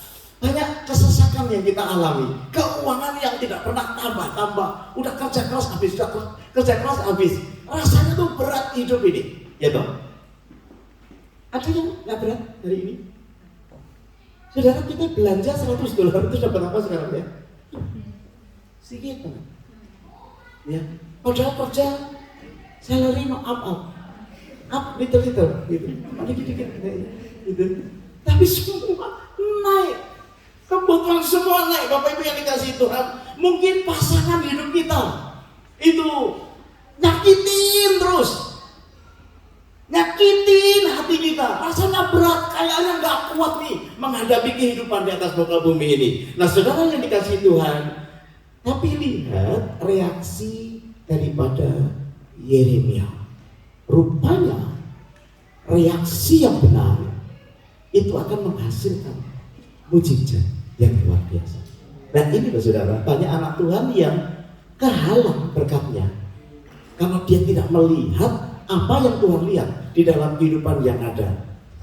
Banyak kesesakan yang kita alami, keuangan yang tidak pernah tambah-tambah. Udah kerja keras habis, rasanya tuh berat hidup ini, ya toh? Ada yang nggak berat hari ini? Saudara, kita belanja $100 itu dapat apa sekarang ya? Sedikit banget. Ya, padahal kerja salary up little gitu, dikit-dikit gitu. Tapi semua naik, kebutuhan semua naik. Bapak Ibu yang dikasihi Tuhan, mungkin pasangan hidup kita itu nyakitin terus. Nyakitin hati kita, rasanya berat, kayaknya nggak kuat nih menghadapi kehidupan di atas muka bumi ini. Nah, saudara yang dikasihi Tuhan, tapi lihat reaksi daripada Yeremia. Rupanya reaksi yang benar itu akan menghasilkan mujizat yang luar biasa. Dan ini saudara, banyak anak Tuhan yang kehalang berkatnya karena dia tidak melihat apa yang Tuhan lihat di dalam kehidupan yang ada.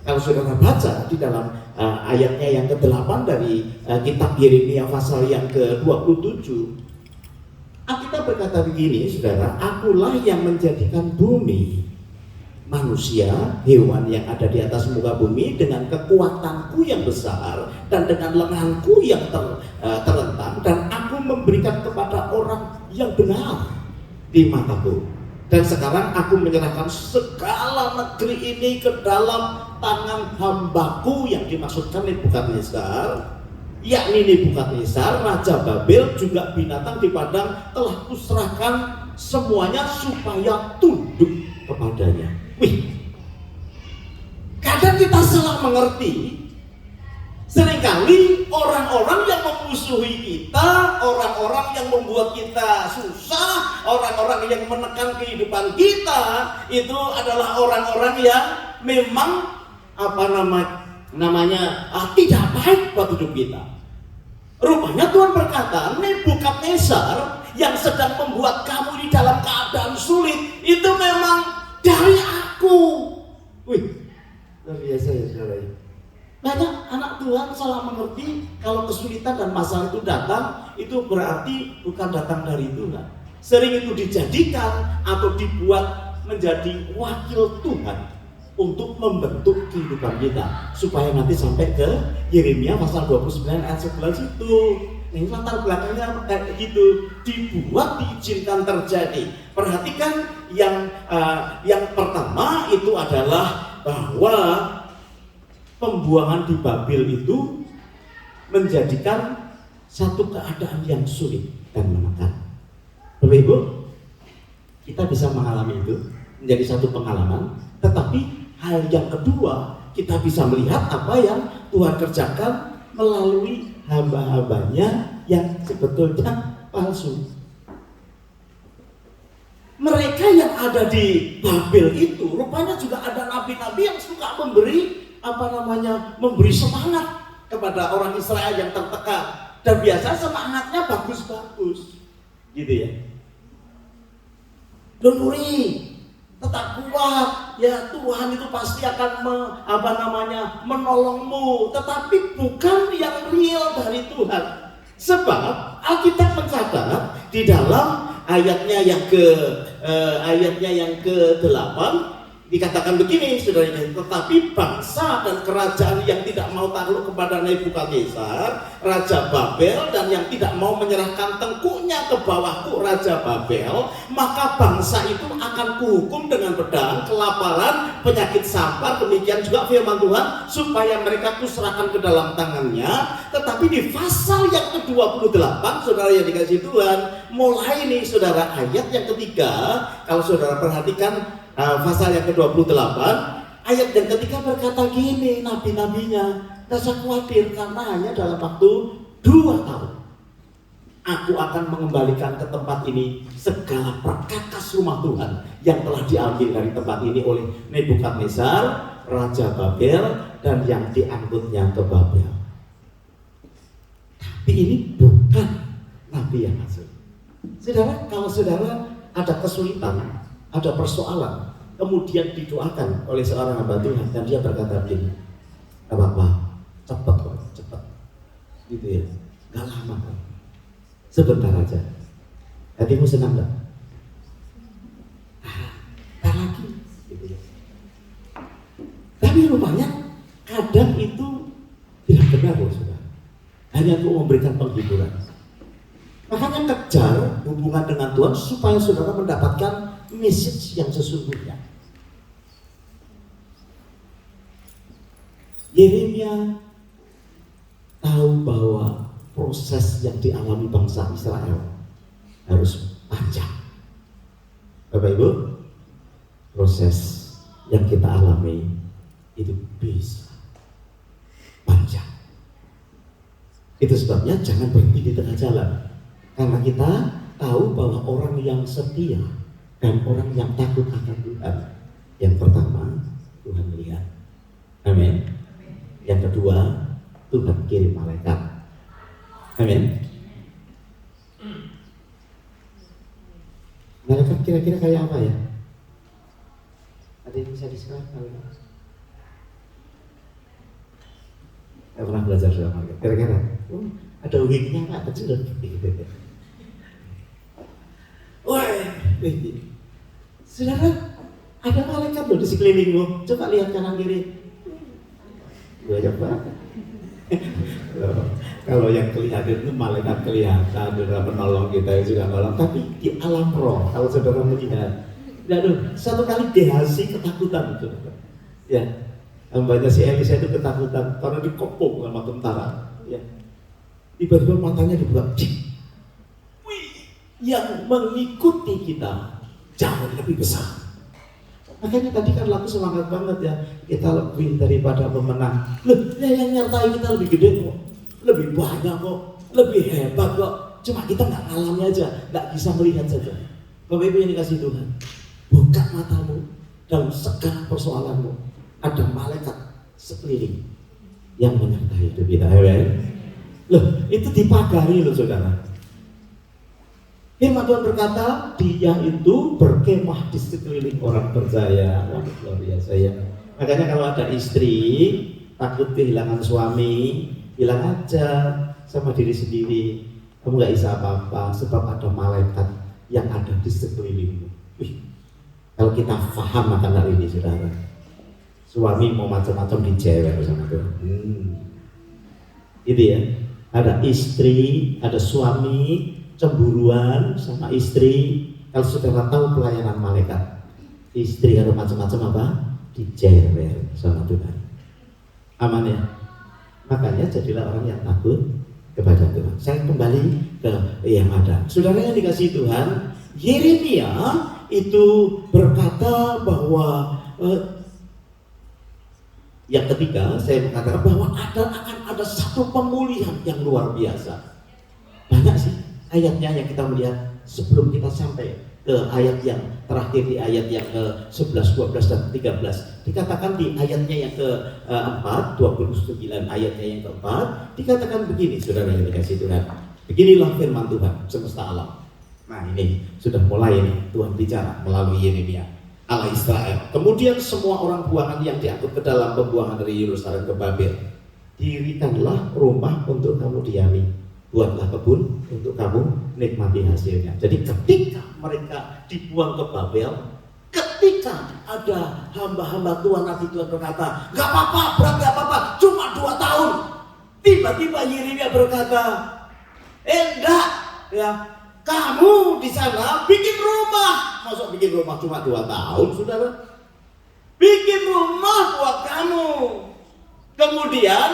Kalau saudara baca di dalam ayatnya yang ke-8 dari kitab Yeremia pasal yang ke-27, Alkitab berkata begini, saudara, akulah yang menjadikan bumi, manusia, hewan yang ada di atas muka bumi dengan kekuatanku yang besar dan dengan lenganku yang terentang, dan aku memberikan kepada orang yang benar di mataku. Dan sekarang aku menyerahkan segala negeri ini ke dalam tangan hambaku yang dimaksudkan Nebukadnezar, yakni Nebukadnezar, Raja Babel, juga binatang di padang telah kuserahkan semuanya supaya tunduk kepadanya. Wih, kadang kita salah mengerti. Seringkali orang-orang yang memusuhi kita, orang-orang yang membuat kita susah, orang-orang yang menekan kehidupan kita, itu adalah orang-orang yang memang tidak baik buat hidup kita. Rupanya Tuhan berkata, Nebukadnezar yang sedang membuat kamu di dalam keadaan sulit itu memang dari aku. Wih, luar biasa ya saudara. Banyak anak Tuhan salah mengerti kalau kesulitan dan masalah itu datang, itu berarti bukan datang dari Tuhan. Sering itu dijadikan atau dibuat menjadi wakil Tuhan untuk membentuk kehidupan kita, supaya nanti sampai ke Yeremia pasal 29 ayat 11 itu. Ini latar belakangnya kayak gitu, dibuat, diizinkan terjadi. Perhatikan yang pertama itu adalah bahwa pembuangan di Babel itu menjadikan satu keadaan yang sulit dan menekan. Bapak Ibu, kita bisa mengalami itu menjadi satu pengalaman, tetapi hal yang kedua, kita bisa melihat apa yang Tuhan kerjakan melalui hamba-hambanya yang sebetulnya palsu. Mereka yang ada di Babel itu rupanya juga ada nabi-nabi yang suka memberi semangat kepada orang Israel yang tertekan, dan biasa semangatnya bagus-bagus gitu ya. Don't worry, tetap kuat ya, Tuhan itu pasti akan menolongmu, tetapi bukan yang real dari Tuhan. Sebab Alkitab mencatat di dalam ayatnya yang ke-8 dikatakan begini, saudara, tetapi bangsa dan kerajaan yang tidak mau takluk kepada Nebukadnezar, Raja Babel, dan yang tidak mau menyerahkan tengkuknya ke bawahku, Raja Babel, maka bangsa itu akan kuhukum dengan pedang, kelaparan, penyakit sampar. Demikian juga firman Tuhan, supaya mereka kuserahkan ke dalam tangannya. Tetapi di pasal yang ke-28, saudara yang dikasihi Tuhan, mulai nih saudara ayat yang ketiga, kalau saudara perhatikan pasal yang ke-28, ayat yang ketiga berkata gini, nabi-nabinya, gak usah khawatir karena hanya dalam waktu 2 tahun aku akan mengembalikan ke tempat ini segala perkakas rumah Tuhan yang telah diambil dari tempat ini oleh Nebukadnezar, Raja Babel, dan yang diangkutnya ke Babel. Tapi ini bukan nabi yang asli. Saudara, kalau saudara ada kesulitan, ada persoalan, kemudian didoakan oleh seorang hamba Tuhan dan dia berkata begini, "Gak apa-apa, cepat kok, cepat." Gitu ya, gak lama kan, sebentar aja. Hatimu senang gak? Tak lagi, gitu ya. Tapi rupanya kadang itu tidak benar loh saudara, hanya untuk memberikan penghiburan. Makanya kejar hubungan dengan Tuhan supaya saudara mendapatkan message yang sesungguhnya. Yeremia tahu bahwa proses yang dialami bangsa Israel harus panjang. Bapak Ibu, proses yang kita alami itu bisa panjang. Itu sebabnya jangan berhenti di tengah jalan. Karena kita tahu bahwa orang yang setia dan orang yang takut akan Tuhan, yang pertama Tuhan melihat. Amin. Yang kedua, Tuhan kirim malaikat. Amin. Malaikat kira-kira kayak apa ya? Ada yang bisa describe malaikat? Saya pernah belajar soal malaikat. Kira-kira ada wingnya nggak kecil gitu. Wah, saudara, ada malaikat loh di sekelilingmu. Coba lihat kanan kiri. Banyak banget. Kalau yang kelihatan itu malaikat kelihatan, saudara penolong kita yang sudah nolong. Tapi di alam roh, kalau saudara melihat, satu kali Gehazi ketakutan, saudara. Ya, hambanya si Elisa itu ketakutan karena dikepung sama tentara. Ya, tiba-tiba matanya dibuka. Yang mengikuti kita jauh lebih besar. Makanya tadi kan lagu semangat banget ya, kita lebih daripada pemenang. Loh, yang nyertai kita lebih gede kok, lebih banyak kok, lebih hebat kok. Cuma kita nggak ngalami aja, nggak bisa melihat saja. Bapak Ibu yang dikasih Tuhan, buka matamu dalam segala persoalanmu. Ada malaikat sekeliling yang menyertai hidup kita. Loh, itu dipagari loh saudara. Firman Tuhan berkata, dia itu berkemah di sekeliling orang percaya. Wah, luar biasa ya. Makanya kalau ada istri takut kehilangan suami, bilang aja sama diri sendiri, kamu gak bisa apa-apa sebab ada malaikat yang ada di sekelilingmu. Wih, kalau kita paham akan hal ini saudara, suami mau macam-macam dicewek sama Tuhan. Gitu ya. Ada istri, ada suami cemburuan sama istri. Kalau saudara tahu pelayanan malaikat, istri kalau macam-macam apa? Dijewer sama Tuhan. Aman ya? Makanya jadilah orang yang takut kepada Tuhan. Saya kembali ke yang ada. Saudara yang dikasih Tuhan, Yeremia itu berkata bahwa yang ketiga saya mengatakan bahwa akan ada satu pemulihan yang luar biasa. Banyak sih ayatnya yang kita melihat sebelum kita sampai ke ayat yang terakhir, di ayat yang ke-11, 12, dan 13. Dikatakan di ayatnya yang ke-4, 29 ayatnya yang ke-4, dikatakan begini, saudara yang dikasih Tuhan. Beginilah firman Tuhan semesta alam. Nah ini sudah mulai nih Tuhan bicara melalui Yeremia, Allah Israel. Kemudian semua orang buangan yang diangkut ke dalam pembuangan dari Yerusalem ke Babel, dirikanlah rumah untuk kamu diami, buatlah kebun untuk kamu nikmati hasilnya. Jadi ketika mereka dibuang ke Babel, ketika ada hamba-hamba Tuhan, nabi Tuhan berkata, gak apa-apa, berat gak apa-apa, cuma 2 tahun. Tiba-tiba Yeremia berkata, enggak, ya, kamu di sana bikin rumah. Masuk bikin rumah cuma 2 tahun, saudara? Bikin rumah buat kamu. Kemudian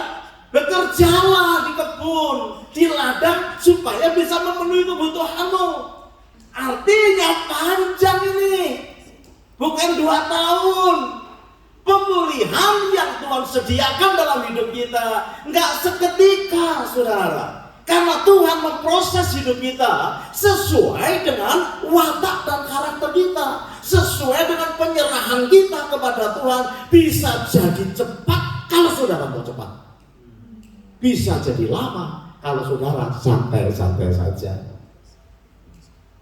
bekerjalah di kebun, di ladang, supaya bisa memenuhi kebutuhanmu. Artinya panjang ini, bukan 2 tahun. Pemulihan yang Tuhan sediakan dalam hidup kita nggak seketika, saudara. Karena Tuhan memproses hidup kita sesuai dengan watak dan karakter kita, sesuai dengan penyerahan kita kepada Tuhan. Bisa jadi cepat kalau saudara mau cepat, bisa jadi lama Kalau saudara santai-santai saja.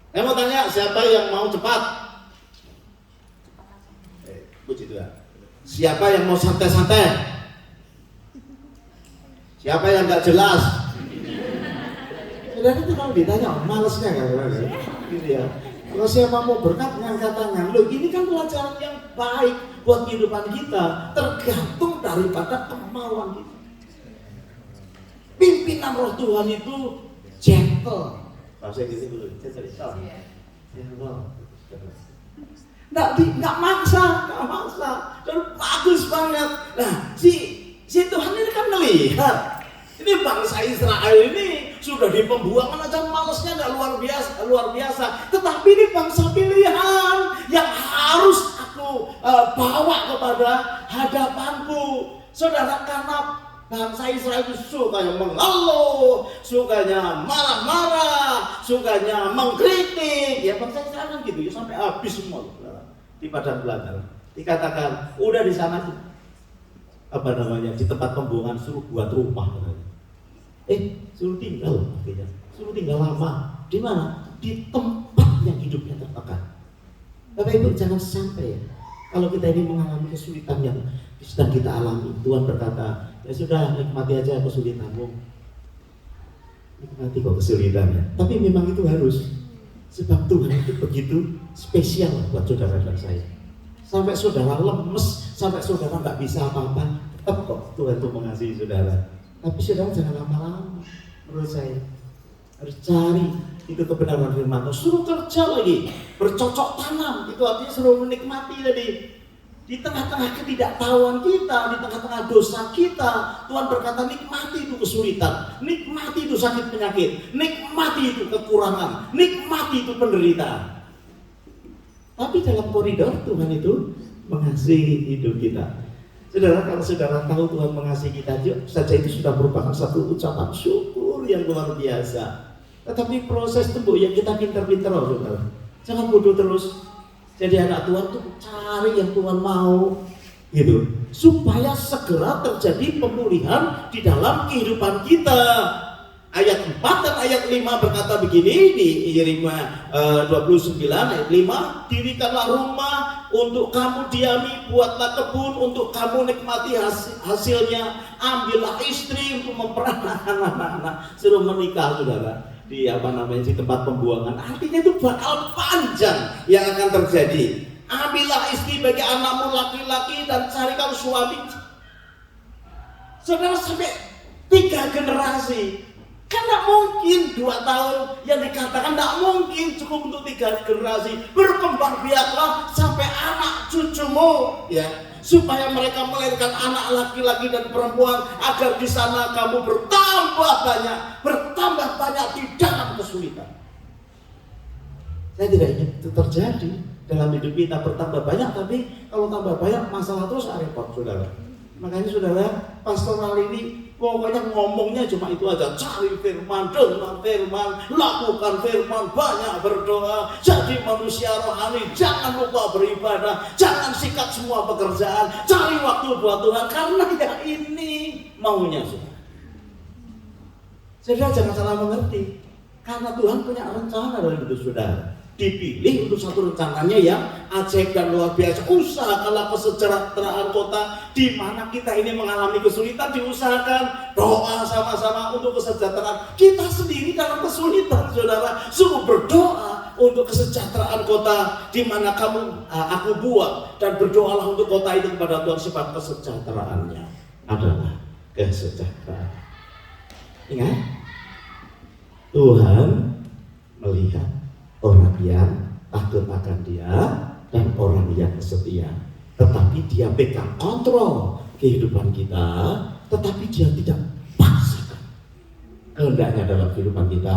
Saya mau tanya, siapa yang mau cepat? Puji Tuhan. Siapa yang mau santai-santai? Siapa yang nggak jelas? Saudara itu kalau ditanya, malesnya kan? Gitu ya. Kalau siapa mau berkat, ngangkat tangan. Loh, ini kan pelajaran yang baik buat kehidupan kita. Tergantung daripada kemauan kita. Pimpinan roh Tuhan itu gentle. Bahasa Inggris dulu, gentle. Nggak maksa. Dan bagus banget. Nah, si Tuhan ini kan melihat. Ini bangsa Israel ini sudah di pembuangan aja malesnya nggak luar biasa. Tetapi ini bangsa pilihan yang harus aku bawa kepada hadapanku. Saudara, karena bangsa Israel itu sukanya mengeluh, sukanya marah-marah, sukanya mengkritik. Ya bangsa Israel kan gitu ya, sampai habis semua di padang belantara. Dikatakan udah di sana di tempat pembuangan suruh buat rumah. Suruh tinggal, artinya suruh tinggal lama. Di mana? Di tempat yang hidupnya tertekan. Bapak Ibu, jangan sampai ya, kalau kita ini mengalami kesulitan yang sedang kita alami, Tuhan berkata, ya sudah, nikmati aja kesulitanmu. Nikmati kok kesulitannya. Tapi memang itu harus. Sebab Tuhan itu begitu spesial buat saudara dan saya. Sampai saudara lemes, sampai saudara nggak bisa apa-apa, tetap kok Tuhan itu mengasihi saudara. Tapi saudara jangan lama-lama, menurut saya harus cari itu kebenaran firman. Suruh kerja lagi, bercocok tanam, itu artinya suruh menikmati tadi. Di tengah-tengah ketidaktahuan kita, di tengah-tengah dosa kita, Tuhan berkata nikmati itu kesulitan, nikmati itu sakit penyakit, nikmati itu kekurangan, nikmati itu penderitaan. Tapi dalam koridor Tuhan itu mengasihi hidup kita. Saudara, kalau saudara tahu Tuhan mengasihi kita saja itu sudah merupakan satu ucapan syukur yang luar biasa. Tetapi proses tembok yang kita pintar-pintar, saudara. Jangan bodoh terus. Jadi anak Tuhan tuh cari yang Tuhan mau, gitu. Supaya segera terjadi pemulihan di dalam kehidupan kita. Ayat 4 dan ayat 5 berkata begini di Yeremia 29 ayat 5, dirikanlah rumah untuk kamu diami, buatlah kebun untuk kamu nikmati hasilnya, ambillah istri untuk memperanak anak-anak, suruh menikah saudara di di tempat pembuangan. Artinya itu bakal panjang yang akan terjadi. Ambillah istri bagi anakmu laki-laki dan carikan suami. Saudara, sampai 3 generasi. Kan tidak mungkin 2 tahun yang dikatakan, tidak mungkin cukup untuk 3 generasi. Berkembang biaklah sampai anak cucumu, ya, supaya mereka melahirkan anak laki-laki dan perempuan, agar di sana kamu bertambah banyak di dalam kesulitan. Saya tidak ingin itu terjadi dalam hidup kita, bertambah banyak, tapi kalau tambah banyak masalah terus repot, saudara. Makanya saudara, pastoral ini pokoknya ngomongnya cuma itu aja, cari firman, dengar firman, lakukan firman, banyak berdoa, jadi manusia rohani, jangan lupa beribadah, jangan sikat semua pekerjaan, cari waktu buat Tuhan, karena ya ini maunya saudara. Saudara jangan salah mengerti, karena Tuhan punya rencana dalam hidup saudara. Dipilih untuk satu rencananya yang ajaib dan luar biasa. Usahakanlah kesejahteraan kota di mana kita ini mengalami kesulitan. Diusahakan, doa sama-sama untuk kesejahteraan kita sendiri dalam kesulitan, saudara. Suruh berdoa untuk kesejahteraan kota di mana aku buat, dan berdoalah untuk kota itu kepada Tuhan, sebab kesejahteraannya adalah kesejahteraan. Ingat, Tuhan melihat orang yang takut akan Dia dan orang yang setia. Tetapi Dia pegang kontrol kehidupan kita, tetapi Dia tidak paksakan kehendaknya dalam kehidupan kita.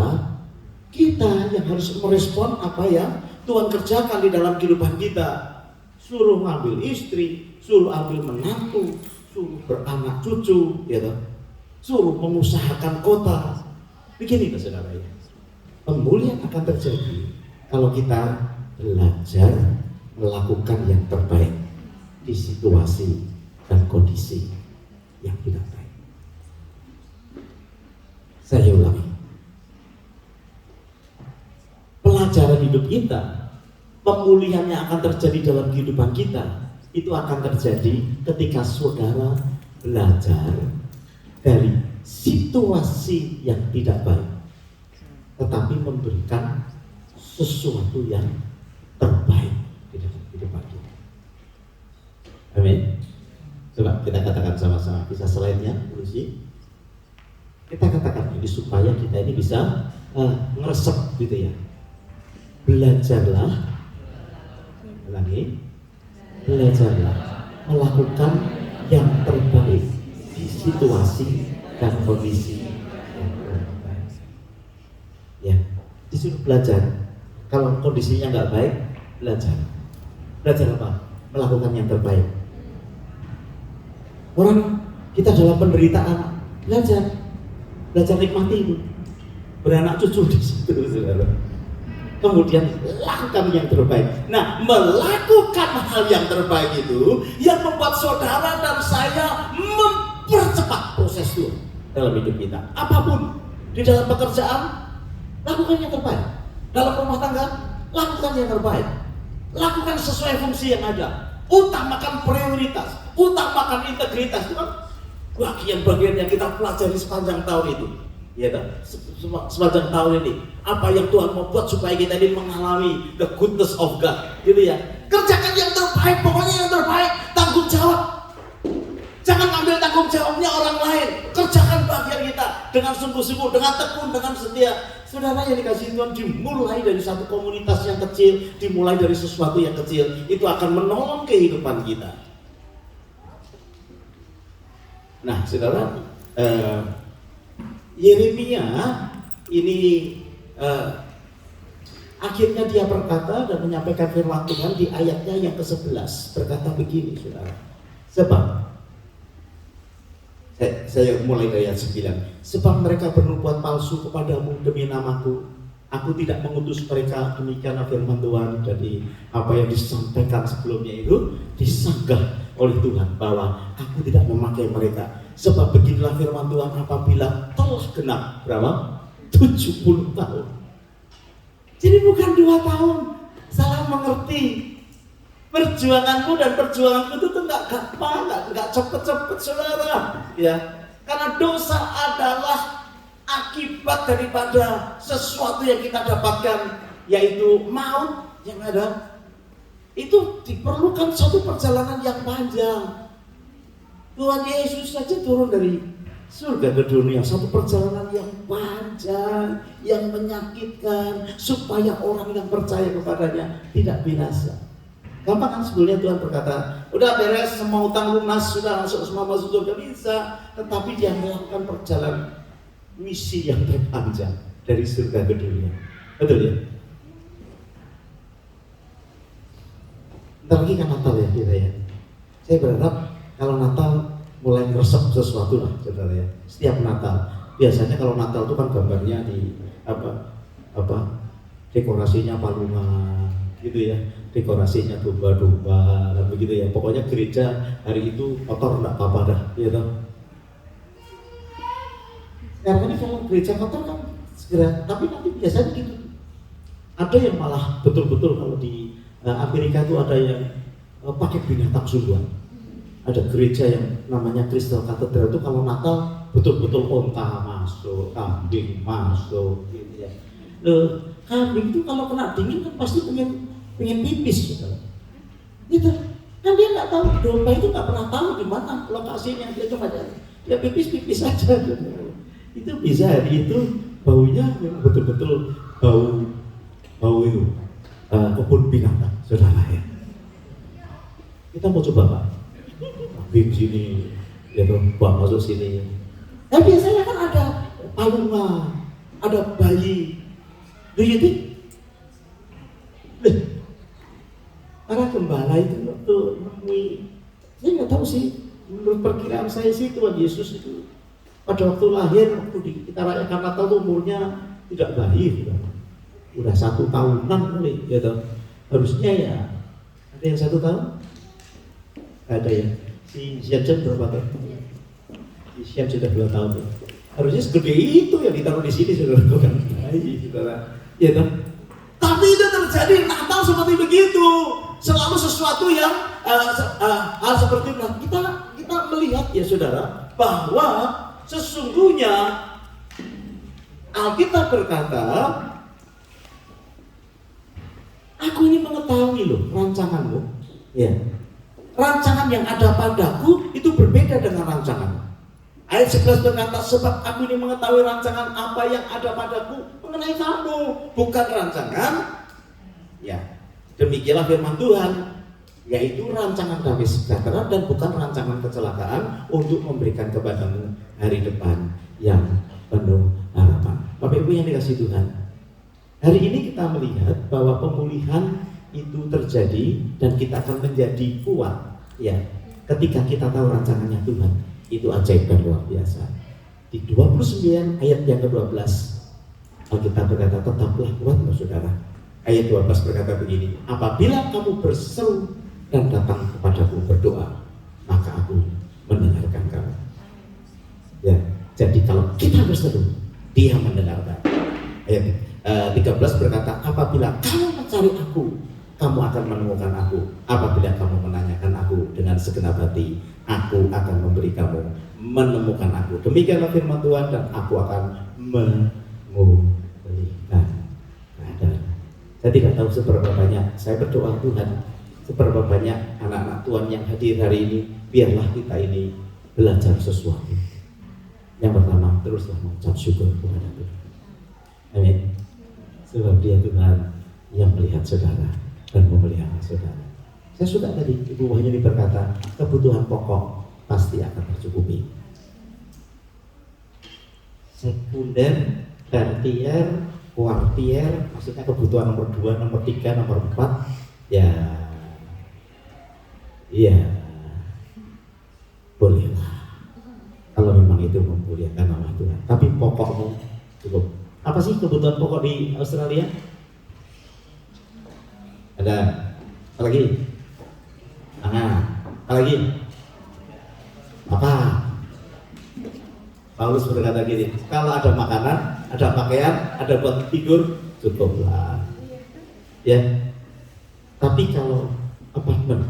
Kita yang harus merespon apa yang Tuhan kerjakan di dalam kehidupan kita. Suruh ngambil istri, suruh ambil menantu, suruh beranak cucu, gitu. Suruh mengusahakan kota. Begini saudara ya, pemulihan akan terjadi kalau kita belajar melakukan yang terbaik di situasi dan kondisi yang tidak baik. Saya ulangi. Pelajaran hidup kita, pemulihan yang akan terjadi dalam kehidupan kita, itu akan terjadi ketika saudara belajar dari situasi yang tidak baik, tetapi memberikan sesuatu yang terbaik di dalam kehidupan kita. Amin. Coba kita katakan sama-sama, bisa selainnya, Lucy. Kita katakan ini supaya kita ini bisa ngeresep gitu ya. Belajarlah, ulangi, belajarlah melakukan yang terbaik di situasi dan kondisi yang terbaik. Ya, disuruh belajar. Kalau kondisinya nggak baik, belajar. Belajar apa? Melakukan yang terbaik. Orang kita dalam penderitaan, belajar nikmati itu, beranak cucu di situ, saudara. Kemudian lakukan yang terbaik. Nah, melakukan hal yang terbaik itu yang membuat saudara dan saya mempercepat proses Tuhan dalam hidup kita. Apapun, di dalam pekerjaan, lakukan yang terbaik. Dalam rumah tangga, lakukan yang terbaik. Lakukan sesuai fungsi yang ada. Utamakan prioritas, utamakan integritas. Itu kan bagian-bagian yang kita pelajari sepanjang tahun itu. Ya kan? Sepanjang tahun ini, apa yang Tuhan mau buat supaya kita ini mengalami the goodness of God, gitu ya. Kerjakan yang terbaik, pokoknya yang terbaik. Tanggung jawab. Jangan ambil tanggung jawabnya orang lain. Kerjakan bagian kita dengan sungguh-sungguh, dengan tekun, dengan setia. Saudara yang dikasih Tuhan, dimulai dari satu komunitas yang kecil, dimulai dari sesuatu yang kecil, itu akan menolong kehidupan kita. Nah, saudara, Yeremia ini akhirnya dia berkata dan menyampaikan firman Tuhan di ayatnya yang ke-11, berkata begini, saudara. Sebab saya mulai dari ayat 9. Sebab mereka bernubuat palsu kepadamu demi namaku. Aku tidak mengutus mereka, demikianlah firman Tuhan. Jadi apa yang disampaikan sebelumnya itu disanggah oleh Tuhan bahwa aku tidak memakai mereka. Sebab beginilah firman Tuhan, apabila telah genap berapa? 70 tahun. Jadi bukan 2 tahun. Salah mengerti. Perjuanganmu dan perjuanganku itu nggak gampang, nggak cepet-cepet, saudara. Ya, karena dosa adalah akibat daripada sesuatu yang kita dapatkan, yaitu maut yang ada. Itu diperlukan satu perjalanan yang panjang. Tuhan Yesus saja turun dari surga ke dunia, satu perjalanan yang panjang, yang menyakitkan, supaya orang yang percaya kepadanya tidak binasa. Gampang kan sebelumnya Tuhan berkata, udah beres, semua utang lunas, sudah semua masuk surga, bisa. Tetapi dia melakukan perjalanan misi yang terpanjang dari surga ke dunia. Betul ya? Ntar lagi kan Natal ya kita ya. Saya berharap kalau Natal mulai ngeresep sesuatu lah, saudara ya. Setiap Natal, biasanya kalau Natal itu kan gambarnya di dekorasinya palungan, gitu ya. Dekorasinya domba-domba dan begitu ya. Pokoknya gereja hari itu kotor enggak apa-apa dah, ya toh. Sekarang ini kalau gereja kotor kan segera, tapi nanti biasanya gitu. Ada yang malah betul-betul kalau di Amerika itu ada yang pakai binatang sungguhan. Ada gereja yang namanya Crystal Cathedral itu kalau Natal betul-betul onta masuk, kambing masuk, gitu ya. Kambing itu kalau kena dingin kan pasti pengen pipis, gitu. Gitu. Kan dia nggak tahu, domba itu nggak pernah tahu di mana lokasinya, dia cuma dia pipis saja. Gitu. Itu bisa hari itu baunya memang betul-betul bau itu kebun binatang, saudara ya. Kita mau coba Pak, kambing sini, ya domba masuk sini. Nah biasanya kan ada palungan, ada bayi. Do you think? Para gembala itu waktu menemui, saya nggak tahu sih, menurut perkiraan saya sih Tuhan Yesus itu pada waktu lahir, waktu kita rayakan Natal itu umurnya tidak bayi, udah 1 tahunan mulai, gitu. Harusnya ya ada yang 1 tahun, ada ya. Si Sian berapa tahun? Si Sian sudah 2 tahun ya. Harusnya segede itu yang ditaruh di sini, saudara, bukan bayi, saudara. Ya kan? Tapi itu terjadi Natal seperti begitu. Selalu sesuatu yang hal seperti itu. Kita melihat ya saudara, bahwa sesungguhnya Alkitab berkata, aku ini mengetahui loh rancanganmu. Ya. Rancangan yang ada padaku itu berbeda dengan rancangan. Ayat 11 berkata, sebab aku ini mengetahui rancangan apa yang ada padaku mengenai kamu, bukan rancangan. Ya, demikianlah firman Tuhan, yaitu rancangan damai sejahtera dan bukan rancangan kecelakaan untuk memberikan kepadamu hari depan yang penuh harapan. Bapak Ibu yang dikasihi Tuhan, hari ini kita melihat bahwa pemulihan itu terjadi dan kita akan menjadi kuat ya ketika kita tahu rancangannya Tuhan. Itu ajaib dan luar biasa. Di 29 ayat yang ke-12 Alkitab berkata, tetaplah kuat saudara. Ayat 12 berkata begini, apabila kamu berseru dan datang kepadaku berdoa, maka aku mendengarkan kamu. Ya, jadi kalau kita berseru, Dia mendengarkan. Ayat 13 berkata, apabila kamu mencari aku, kamu akan menemukan aku. Apabila kamu menanyakan aku dengan segenap hati, aku akan memberi kamu menemukan aku. Demikianlah firman Tuhan, dan aku akan memulihkan keadaan. Saya tidak tahu seberapa banyak saya berdoa Tuhan, seberapa banyak anak-anak Tuhan yang hadir hari ini, biarlah kita ini belajar sesuatu. Yang pertama, teruslah mengucap syukur kepada Tuhan. Amin. Sebab Dia Tuhan yang melihat saudara dan memelihara saudara. Saya suka tadi Ibu Wahyuni berkata, kebutuhan pokok pasti akan tercukupi. Sekunder, tertier, kuartier, maksudnya kebutuhan nomor 2, nomor 3, nomor 4, ya, bolehlah. Kalau memang itu memuliakan nama Tuhan. Tapi pokokmu cukup. Apa sih kebutuhan pokok di Australia? Ada apa lagi? Apa lagi? Apa? Paulus berkata gini, kalau ada makanan, ada pakaian, ada buat tidur, cukuplah. Ya. Tapi kalau apartemen,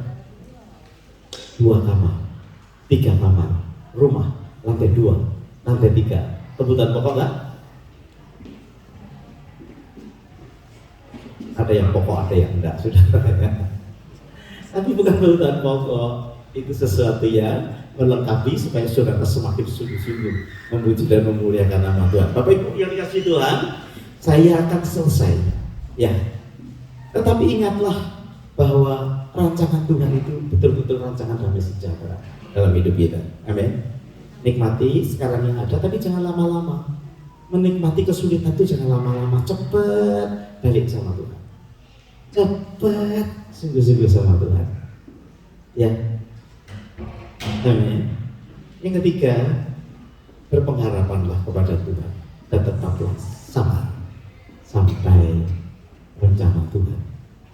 2 kamar, 3 kamar, rumah, lantai 2, lantai 3, kebutuhan pokok nggak? Ada yang pokok, ada yang enggak, sudah. Tapi bukan kebutuhan pokok, itu sesuatu yang melengkapi supaya saudara semakin sungguh-sungguh memuji dan memuliakan nama Tuhan. Bapak Ibu yang dikasihi Tuhan, saya akan selesai, ya. Tetapi ingatlah bahwa rancangan Tuhan itu betul-betul rancangan damai sejahtera dalam hidup kita. Amin. Nikmati sekarang yang ada, tapi jangan lama-lama. Menikmati kesulitan itu jangan lama-lama. Cepat balik sama Tuhan. Cepat sungguh-sungguh sama Tuhan. Ya. Amin. Yang ketiga, berpengharapanlah kepada Tuhan dan tetaplah sabar sampai rencana Tuhan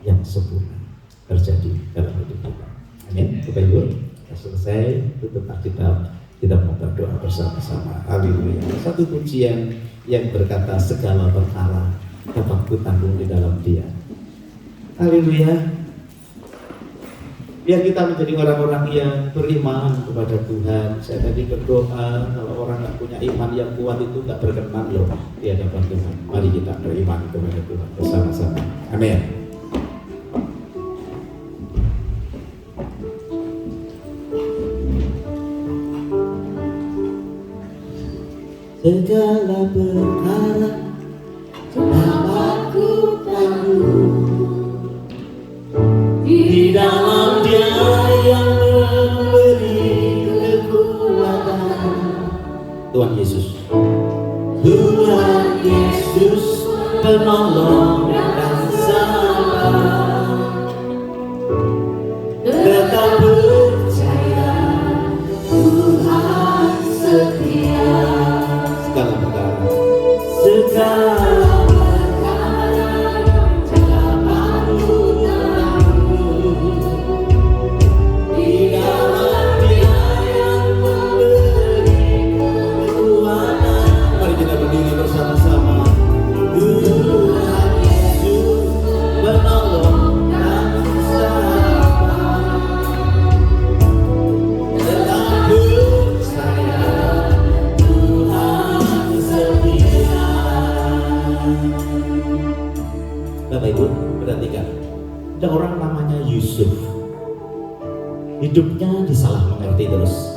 yang sempurna terjadi dalam hidup kita. Amin. Bapak Ibu, kita selesai, tutup Alkitab, kita mau berdoa bersama-sama. Haleluya. Satu pujian yang berkata, segala perkara dapat kutanggung di dalam Dia. Haleluya. Biar kita menjadi orang-orang yang beriman kepada Tuhan. Saya tadi berdoa, kalau orang nggak punya iman yang kuat itu nggak berkenan loh di hadapan Tuhan. Mari kita beriman kepada Tuhan bersama-sama. Amin. Segala perkara dapat kutanggung di dalam Dia yang memberi kekuatan. Tuhan Yesus, Tuhan Yesus penolong dan sabar. Tetap percaya Tuhan setia. Segala perkara, segala Tuhan Bapak Ibu, perhatikan. Ada orang namanya Yusuf. Hidupnya disalah mengerti terus.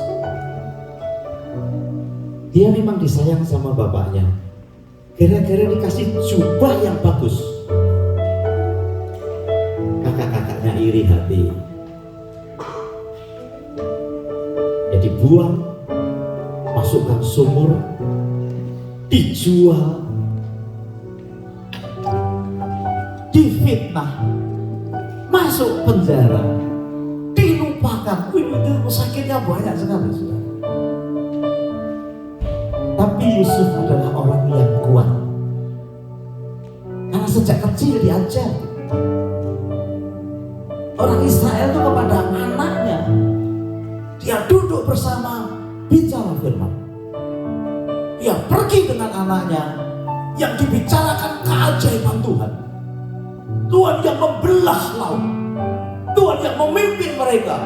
Dia memang disayang sama bapaknya. Gara-gara dikasih jubah yang bagus, kakak-kakaknya iri hati. Ya dibuang, masukkan sumur, dijual, difitnah, masuk penjara, dilupakan. Itu sakitnya banyak sekali, saudara. Tapi Yusuf adalah orang yang kuat, karena sejak kecil diajar. Orang Israel itu kepada anaknya, dia duduk bersama, bicara firman. Dia pergi dengan anaknya, yang dibicarakan keajaiban Tuhan. Tuhan yang membelah laut, Tuhan yang memimpin mereka,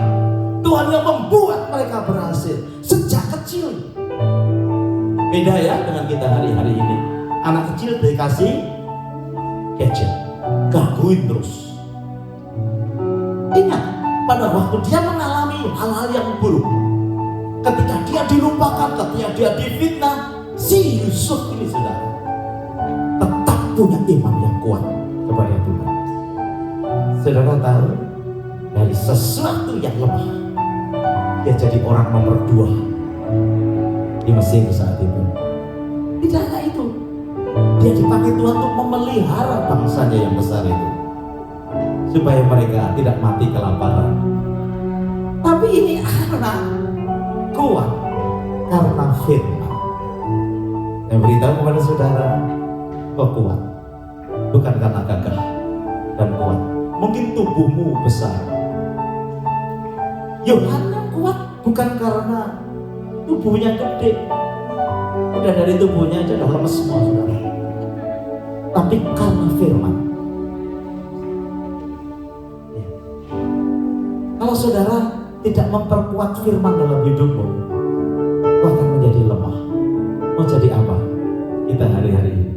Tuhan yang membuat mereka berhasil sejak kecil. Beda ya dengan kita hari-hari ini. Anak kecil dikasih gadget, gangguin terus. Ingat, pada waktu dia mengalami hal-hal yang buruk, ketika dia dilupakan, ketika dia difitnah, si Yusuf ini saudara tetap punya iman yang kuat kepada Tuhan. Saudara tahu, dari sesuatu yang lemah, dia jadi orang nomor 2 di Mesir saat itu. Tidak hanya itu, dia dipakai Tuhan untuk memelihara bangsanya yang besar itu, supaya mereka tidak mati kelaparan. Tapi ini anak kuat karena firman. Saya beritahu kepada saudara, kau kuat bukan karena gagah dan kuat. Mungkin tubuhmu besar. Yohana kuat bukan karena tubuhnya gede. Udah dari tubuhnya aja udah lemes semua, saudara. Tapi karena firman. Ya. Kalau saudara tidak memperkuat firman dalam hidupmu, kau akan menjadi lemah. Mau jadi apa kita hari-hari ini?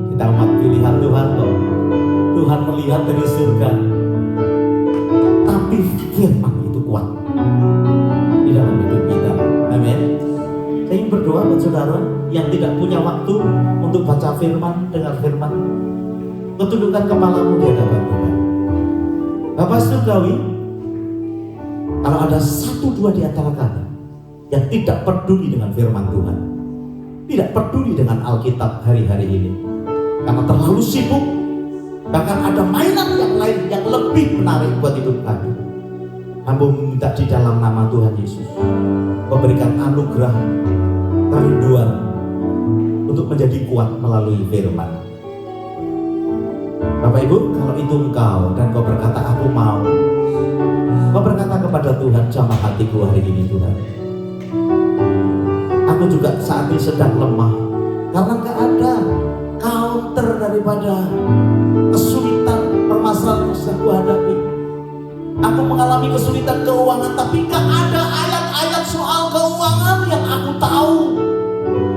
Kita umat pilihan Tuhan kok. Tuhan melihat dari surga. Tapi firman itu kuat di dalam hidup kita. Amin. Saya ingin berdoa buat saudara yang tidak punya waktu untuk baca firman, dengar firman. Kau tundukkan kepalamu di hadapan Tuhan. Bapak surgawi, kalau ada 1-2 di antara kalian yang tidak peduli dengan firman Tuhan, tidak peduli dengan Alkitab hari-hari ini, karena terlalu sibuk, bahkan ada mainan yang lain yang lebih menarik buat hidup kami, hamba meminta di dalam nama Tuhan Yesus, memberikan anugerah kerinduan untuk menjadi kuat melalui firman. Bapak Ibu, kalau itu engkau dan kau berkata aku mau, kau berkata kepada Tuhan, jamah hatiku hari ini Tuhan. Aku juga saat ini sedang lemah karena gak ada counter daripada kesulitan permasalahan yang sedang aku hadapi. Aku mengalami kesulitan keuangan, tapi gak ada ayat-ayat soal keuangan yang aku tahu.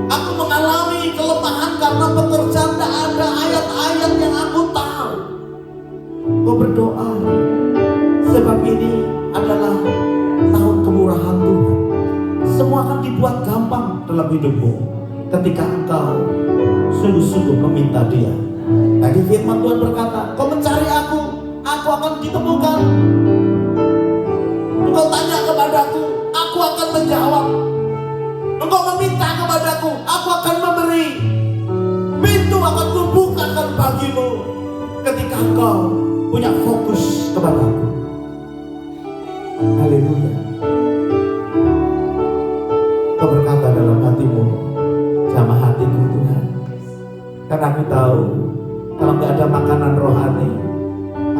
Aku mengalami kelemahan karena pekerjaan, gak ada ayat-ayat yang aku tahu. Kau berdoa, sebab ini adalah tahun kemurahan Tuhan. Semua akan dibuat gampang dalam hidupmu ketika engkau sungguh-sungguh meminta Dia. Tadi firman Tuhan berkata, kau mencari aku akan ditemukan. Engkau tanya kepadaku, aku akan menjawab. Engkau meminta kepadaku, aku akan memberi. Pintu akan kubukakan bagimu ketika engkau punya fokus kepadaku. Haleluya. Kau berkata dalam hatimu, jamah hatiku Tuhan, karena aku tahu kalau gak ada makanan rohani,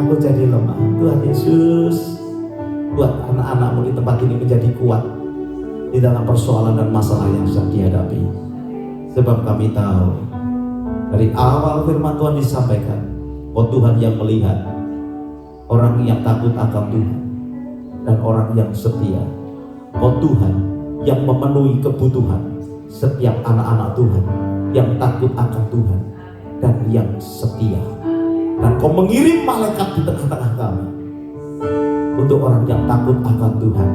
aku jadi lemah. Tuhan Yesus, buat anak-anakmu di tempat ini menjadi kuat di dalam persoalan dan masalah yang sedang dihadapi. Sebab kami tahu dari awal firman Tuhan disampaikan, oh Tuhan yang melihat orang yang takut akan Tuhan dan orang yang setia. Oh Tuhan yang memenuhi kebutuhan setiap anak-anak Tuhan yang takut akan Tuhan dan yang setia. Dan Kau mengirim malaikat di tengah-tengah kami untuk orang yang takut akan Tuhan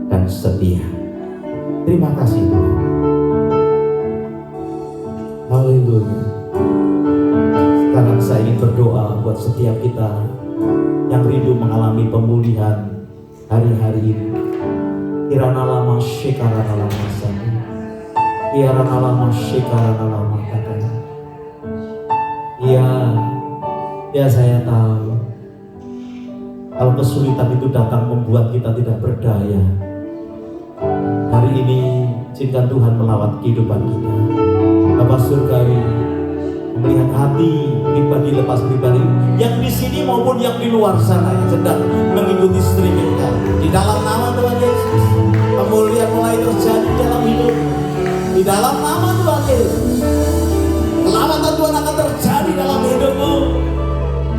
dan setia. Terima kasih Tuhan. Haleluya. Sekarang saya ingin berdoa buat setiap kita yang rindu mengalami pemulihan hari-hari ini. Kirana lama shekarana lama sani, kirana lama shekarana lama katanya. Ya saya tahu kalau kesulitan itu datang membuat kita tidak berdaya. Hari ini izinkan Tuhan melawat kehidupan kita. Bapa Surgawi, melihat hati pribadi lepas pribadi yang di sini maupun yang di luar sana yang sedang mengikuti streaming kami. Di dalam nama Tuhan Yesus, pemulihan mulai terjadi dalam hidup. Di dalam nama Tuhan Yesus, pelawatan Tuhan akan terjadi dalam hidupmu.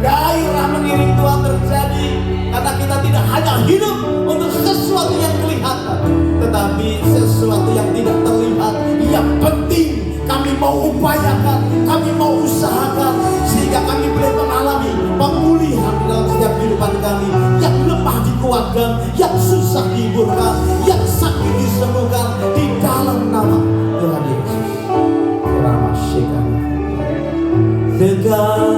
Gairah mengiring Tuhan terjadi, karena kita tidak hanya hidup untuk sesuatu yang kelihatan, tetapi sesuatu yang tidak terlihat. Yang penting kami mau upayakan, kami mau usahakan, sehingga kami boleh mengalami pemulihan dalam setiap kehidupan kami. Yang lemah dikuatkan, yang susah dihiburkan, yang sakit disembuhkan di dalam nama Tuhan Yesus. Ramasyekan segala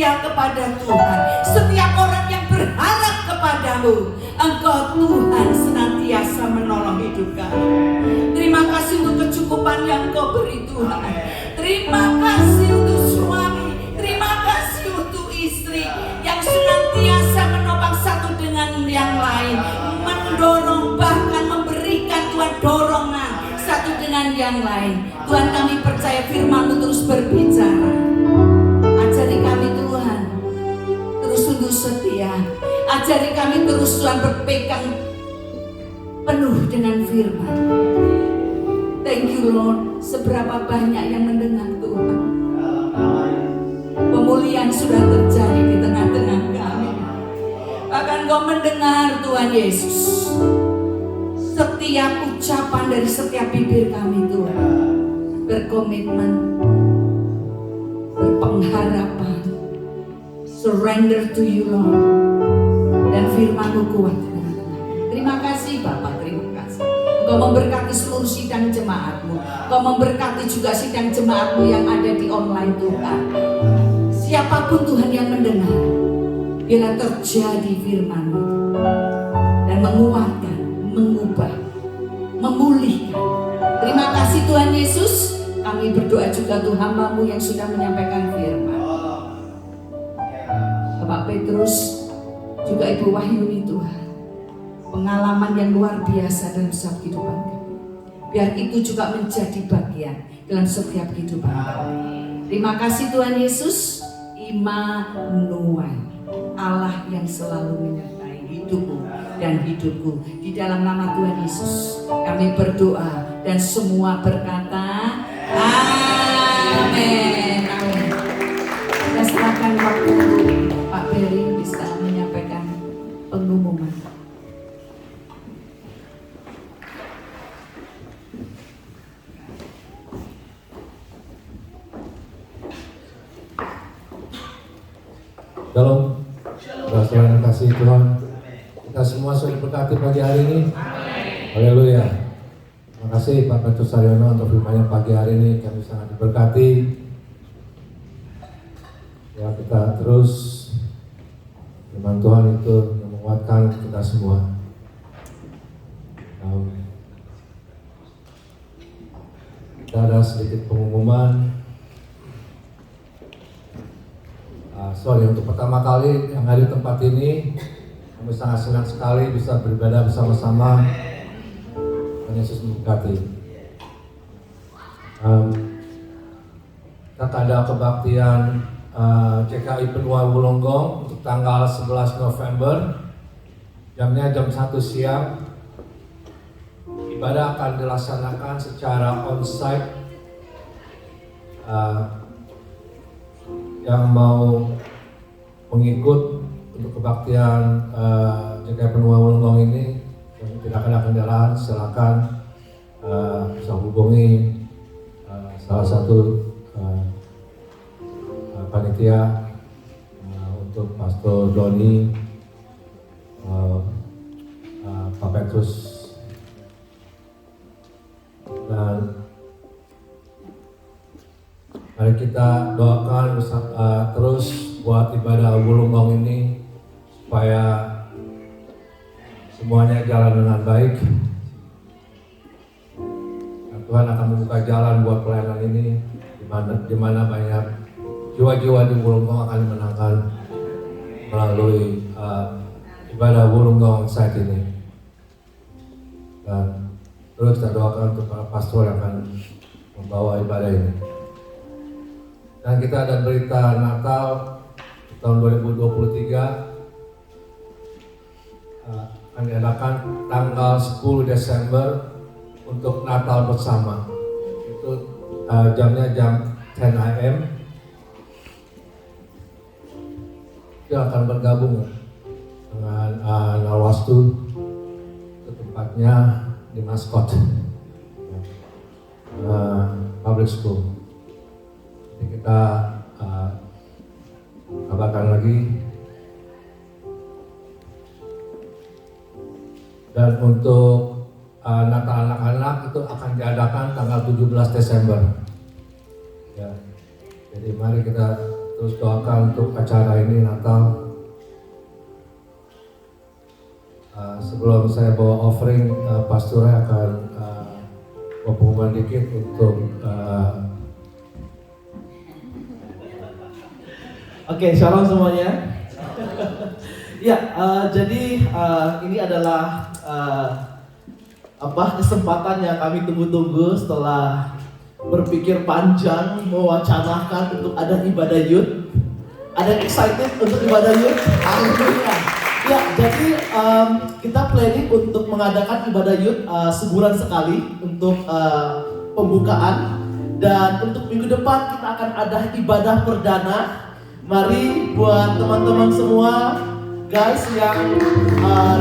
kepada Tuhan. Setiap orang yang berharap kepadamu, Engkau Tuhan senantiasa menolong hidup kami. Terima kasih untuk kecukupan yang Engkau beri Tuhan. Terima kasih untuk suami, terima kasih untuk istri yang senantiasa menopang satu dengan yang lain, mendorong bahkan memberikan Tuhan dorongan satu dengan yang lain. Tuhan, kami percaya firman-Mu terus berbicara. Ajari kami Tuhan terus sungguh setia. Ajari kami terus Tuhan berpegang penuh dengan firman. Thank you Lord. Seberapa banyak yang mendengar Tuhan, pemulihan sudah terjadi di tengah-tengah kami. Bahkan Kau mendengar Tuhan Yesus setiap ucapan dari setiap bibir kami Tuhan. Berkomitmen, berpengharapan, surrender to you Lord. Dan firman-Mu kuat. Terima kasih Bapak, terima kasih. Engkau memberkati seluruh sidang jemaat-Mu. Engkau memberkati juga sidang jemaat-Mu yang ada di online Tuhan. Siapapun Tuhan yang mendengar, Biarlah terjadi firman dan menguatkan, mengubah, memulihkan. Terima kasih Tuhan Yesus. Kami berdoa juga untuk hamba-Mu yang sudah menyampaikan firman. Bapak Petrus, juga Ibu Wahyuni Tuhan. Pengalaman yang luar biasa dalam setiap kehidupan kami. Biar itu juga menjadi bagian dalam setiap kehidupan kami. Terima kasih Tuhan Yesus. Immanuel, Allah yang selalu menyertai hidupmu dan hidupku. Di dalam nama Tuhan Yesus kami berdoa dan semua berkata amin. Amin. Kita serahkan waktu Pak Beri bisa menyampaikan pengumuman. Shalom, saudara yang kasih Tuhan. Kita semua sudah diberkati pagi hari ini. Haleluya. Terima kasih Pak Petrus Saryono untuk firman-Nya pagi hari ini. Kami sangat diberkati. Ya, kita terus firman Tuhan itu yang menguatkan kita semua. Kita ada sedikit pengumuman. Untuk pertama kali yang ada di tempat ini, kami sangat senang sekali bisa beribadah bersama-sama. Tuhan Yesus memberkati. Kita ada kebaktian CKI Penua Wulonggong untuk tanggal 11 November. Jamnya jam 1 siang. Ibadah akan dilaksanakan secara onsite. Yang mau mengikut untuk kebaktian JKI Penua Wulonggong ini, yang tidak ada kendaraan, silakan bisa hubungi salah satu panitia untuk Pastor Doni, Pak Petrus, dan mari kita doakan terus buat ibadah Wulonggong ini supaya semuanya jalan dengan baik. Dan Tuhan akan membuka jalan buat pelayanan ini, di mana banyak jiwa-jiwa di Wulonggong akan dimenangkan melalui ibadah Wulonggong saat ini. Dan terus kita doakan untuk para pastor yang akan membawa ibadah ini. Dan kita ada berita Natal tahun 2023 akan diadakan tanggal 10 Desember untuk Natal bersama. Itu jamnya jam 10 AM. Kita akan bergabung dengan Narwastu, ke tempatnya di Maskot Public School. Jadi kita kabarkan lagi. Dan untuk Natal anak-anak itu akan diadakan tanggal 17 Desember. Ya. Jadi mari kita terus doakan untuk acara ini Natal. Sebelum saya bawa offering, Pastor akan pengumuman dikit untuk Oke, shalom semuanya. Ya, jadi ini adalah kesempatan yang kami tunggu-tunggu setelah berpikir panjang mewacanakan untuk ada ibadah youth. Ada excited untuk ibadah youth? Haleluya. Ya, jadi kita planning untuk mengadakan ibadah youth sebulan sekali untuk pembukaan, dan untuk minggu depan kita akan ada ibadah perdana. Mari buat teman-teman semua, guys yang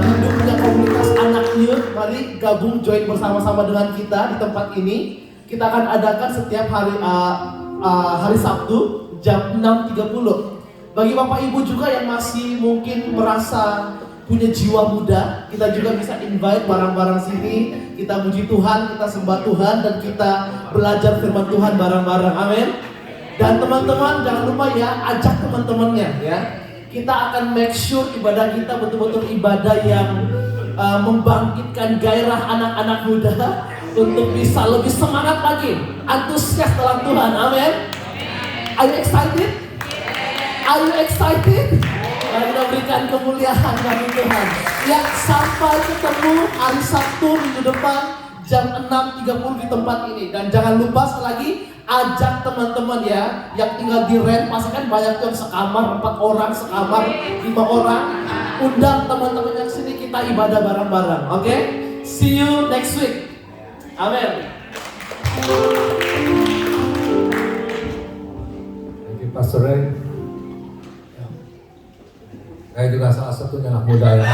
rindu punya komunitas anak youth, mari gabung join bersama-sama dengan kita di tempat ini. Kita akan adakan setiap hari Sabtu jam 6.30. Bagi Bapak Ibu juga yang masih mungkin merasa punya jiwa muda, kita juga bisa invite bareng-bareng sini. Kita puji Tuhan, kita sembah Tuhan, dan kita belajar firman Tuhan bareng-bareng. Amin. Dan teman-teman jangan lupa ya, ajak teman-temannya ya. kita akan make sure ibadah kita betul-betul ibadah yang membangkitkan gairah anak-anak muda untuk bisa lebih semangat lagi, antusias dalam Tuhan. Amin. Are you excited? Are you excited? Mari kita berikan kemuliaan bagi Tuhan. Ya, sampai ketemu hari Sabtu minggu depan jam 6.30 di tempat ini. Dan jangan lupa sekali lagi, ajak teman-teman ya yang tinggal di rent, pasti kan banyak tuh yang sekamar 4 orang, sekamar 5 orang. Undang teman-teman yang sini, kita ibadah bareng-bareng. Oke? See you next week. Amin. Thank you, Pastor Ray. Saya juga salah satunya anak muda ya.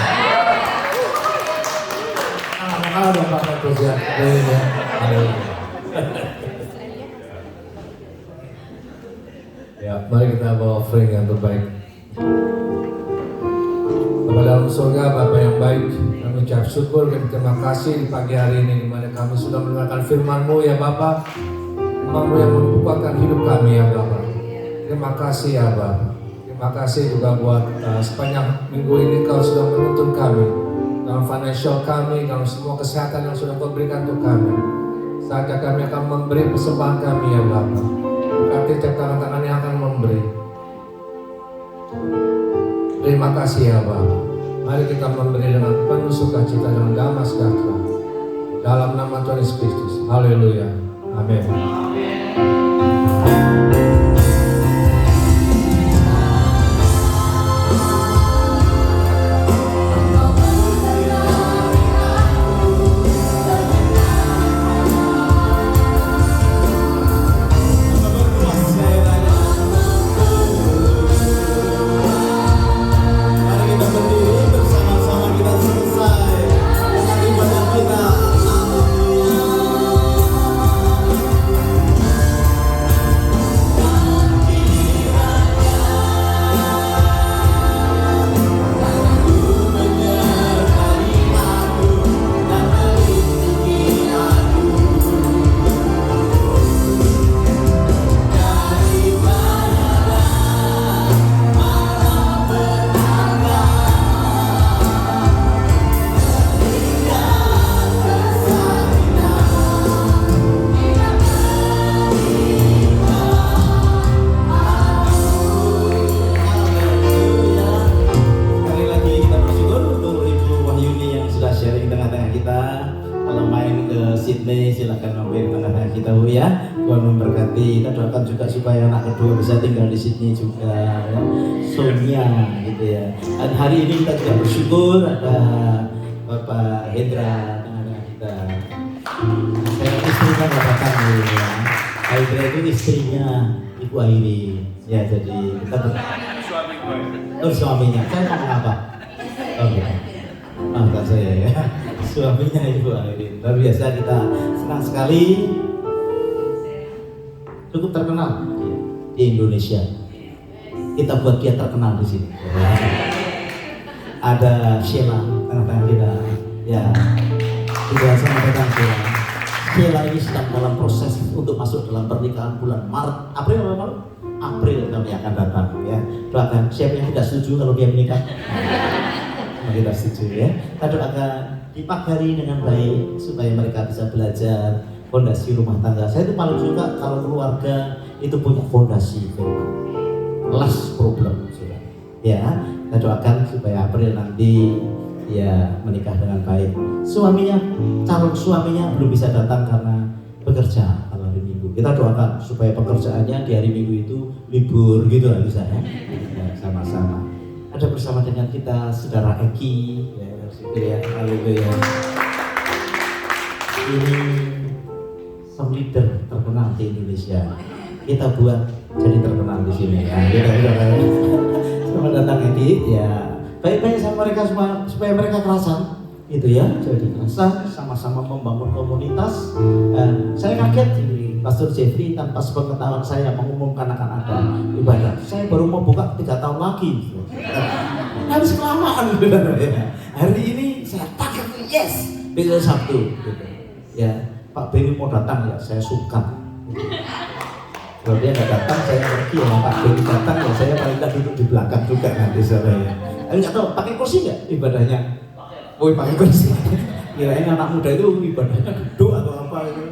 Makanya dong Pak terus ya. Ya, mari kita bawa offering yang terbaik. Bapa dalam surga, Bapa yang baik, kami ucap syukur dan terima kasih di pagi hari ini di mana kami sudah mendengarkan firman-Mu ya Bapa. Firman-Mu yang membukakan hidup kami ya Bapa. Terima kasih ya Bapa. Terima kasih juga buat sepanjang minggu ini Kau sudah menuntun kami dalam financial kami, dalam semua kesehatan yang sudah Kau berikan untuk kami. Saatnya kami akan memberi persembahan kami ya Bapa. Berkati tiap tangan-tangan yang akan memberi. Terima kasih ya Bapa. Mari kita memberi dengan penuh sukacita dan damai sejahtera. Dalam nama Tuhan Yesus Kristus. Haleluya. Amin. Juga supaya anak kedua bisa tinggal di Sydney juga ya. Sonia gitu ya. Dan hari ini kita juga bersyukur ada Bapak Hendra dengan kita. Saya istrinya nggak datang ya. Hendra itu istrinya Ibu Airi ya, jadi kita suaminya. Saya ngomong apa? Oh ya, maafkan saya ya. Suaminya Ibu Airi. Luar biasa, kita senang sekali. Cukup terkenal di Indonesia. Kita buat dia terkenal di sini. Ada Sheila tengah-tengah kita. Ya, sudah sama datang Sheila. Sheila ini sedang dalam proses untuk masuk dalam pernikahan bulan Maret, April kami akan datang ya. Doakan siapa yang tidak setuju kalau dia menikah. Kita setuju ya. Kita doakan dipagari dengan baik supaya mereka bisa belajar fondasi rumah tangga. Saya itu paling suka kalau keluarga itu punya fondasi firman. Last problem sudah. Ya, kita doakan supaya April nanti ya menikah dengan baik. Suaminya, calon suaminya belum bisa datang karena bekerja kalau hari Minggu. Kita doakan supaya pekerjaannya di hari Minggu itu libur gitu lah bisa ya. Ya, sama-sama. Ada bersama dengan kita Saudara Eki ya, haleluya. Ini leader terkenal di Indonesia. Kita buat jadi terkenal di sini ya. Selamat datang Edi ya. Baik-baik sama mereka semua supaya mereka kerasan gitu ya. Jadi kerasan sama-sama membangun komunitas. Saya kaget ini Pastor Jeffrey tanpa sepengetahuan saya mengumumkan akan ada ibadah. Saya baru mau buka 3 tahun lagi. Harus kelamaan gitu ya. Hari ini saya takut yes besok Sabtu gitu. Ya. Pak Beni mau datang ya, saya suka. Kalau dia nggak datang, saya pergi ya. Pak Beni datang ya, saya paling nggak duduk di belakang juga nanti sore ya. Nggak tahu pakai kursi nggak ibadahnya? Oh, pakai kursi. Kirain anak muda itu ibadahnya duduk atau apa itu.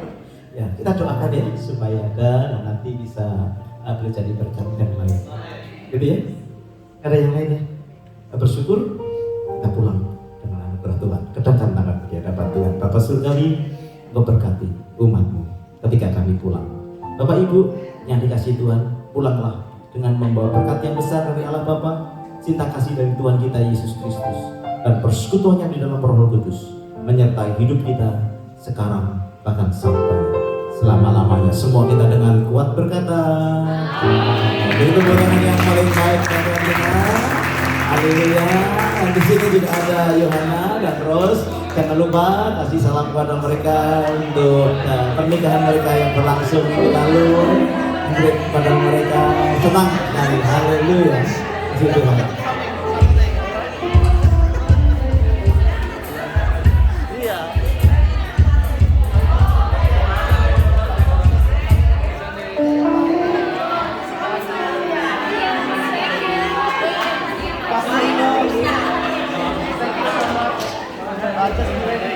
Ya, kita doakan ya supaya ada dan nanti bisa beliau jadi berkat yang lain. Gitu ya. Ada yang lain ya? Bersyukur kita pulang dengan anugerah Tuhan. Kedangkan tangan di hadapan Tuhan. Bapa Surgawi, memberkati umatmu ketika kami pulang. Bapak Ibu yang dikasihi Tuhan, pulanglah dengan membawa berkat yang besar dari Allah Bapa, cinta kasih dari Tuhan kita Yesus Kristus, dan persekutuannya di dalam Roh Kudus menyertai hidup kita sekarang bahkan sampai selama-lamanya. Semua kita dengan kuat berkata, itu bukan yang paling baik dan yang benar. Haleluya. Di sini juga ada Yohana dan Rose. Jangan lupa kasih salam kepada mereka untuk pernikahan mereka yang berlangsung minggu lalu. Beri kepada mereka senang dan haleluya. Terima kasih Tuhan. Just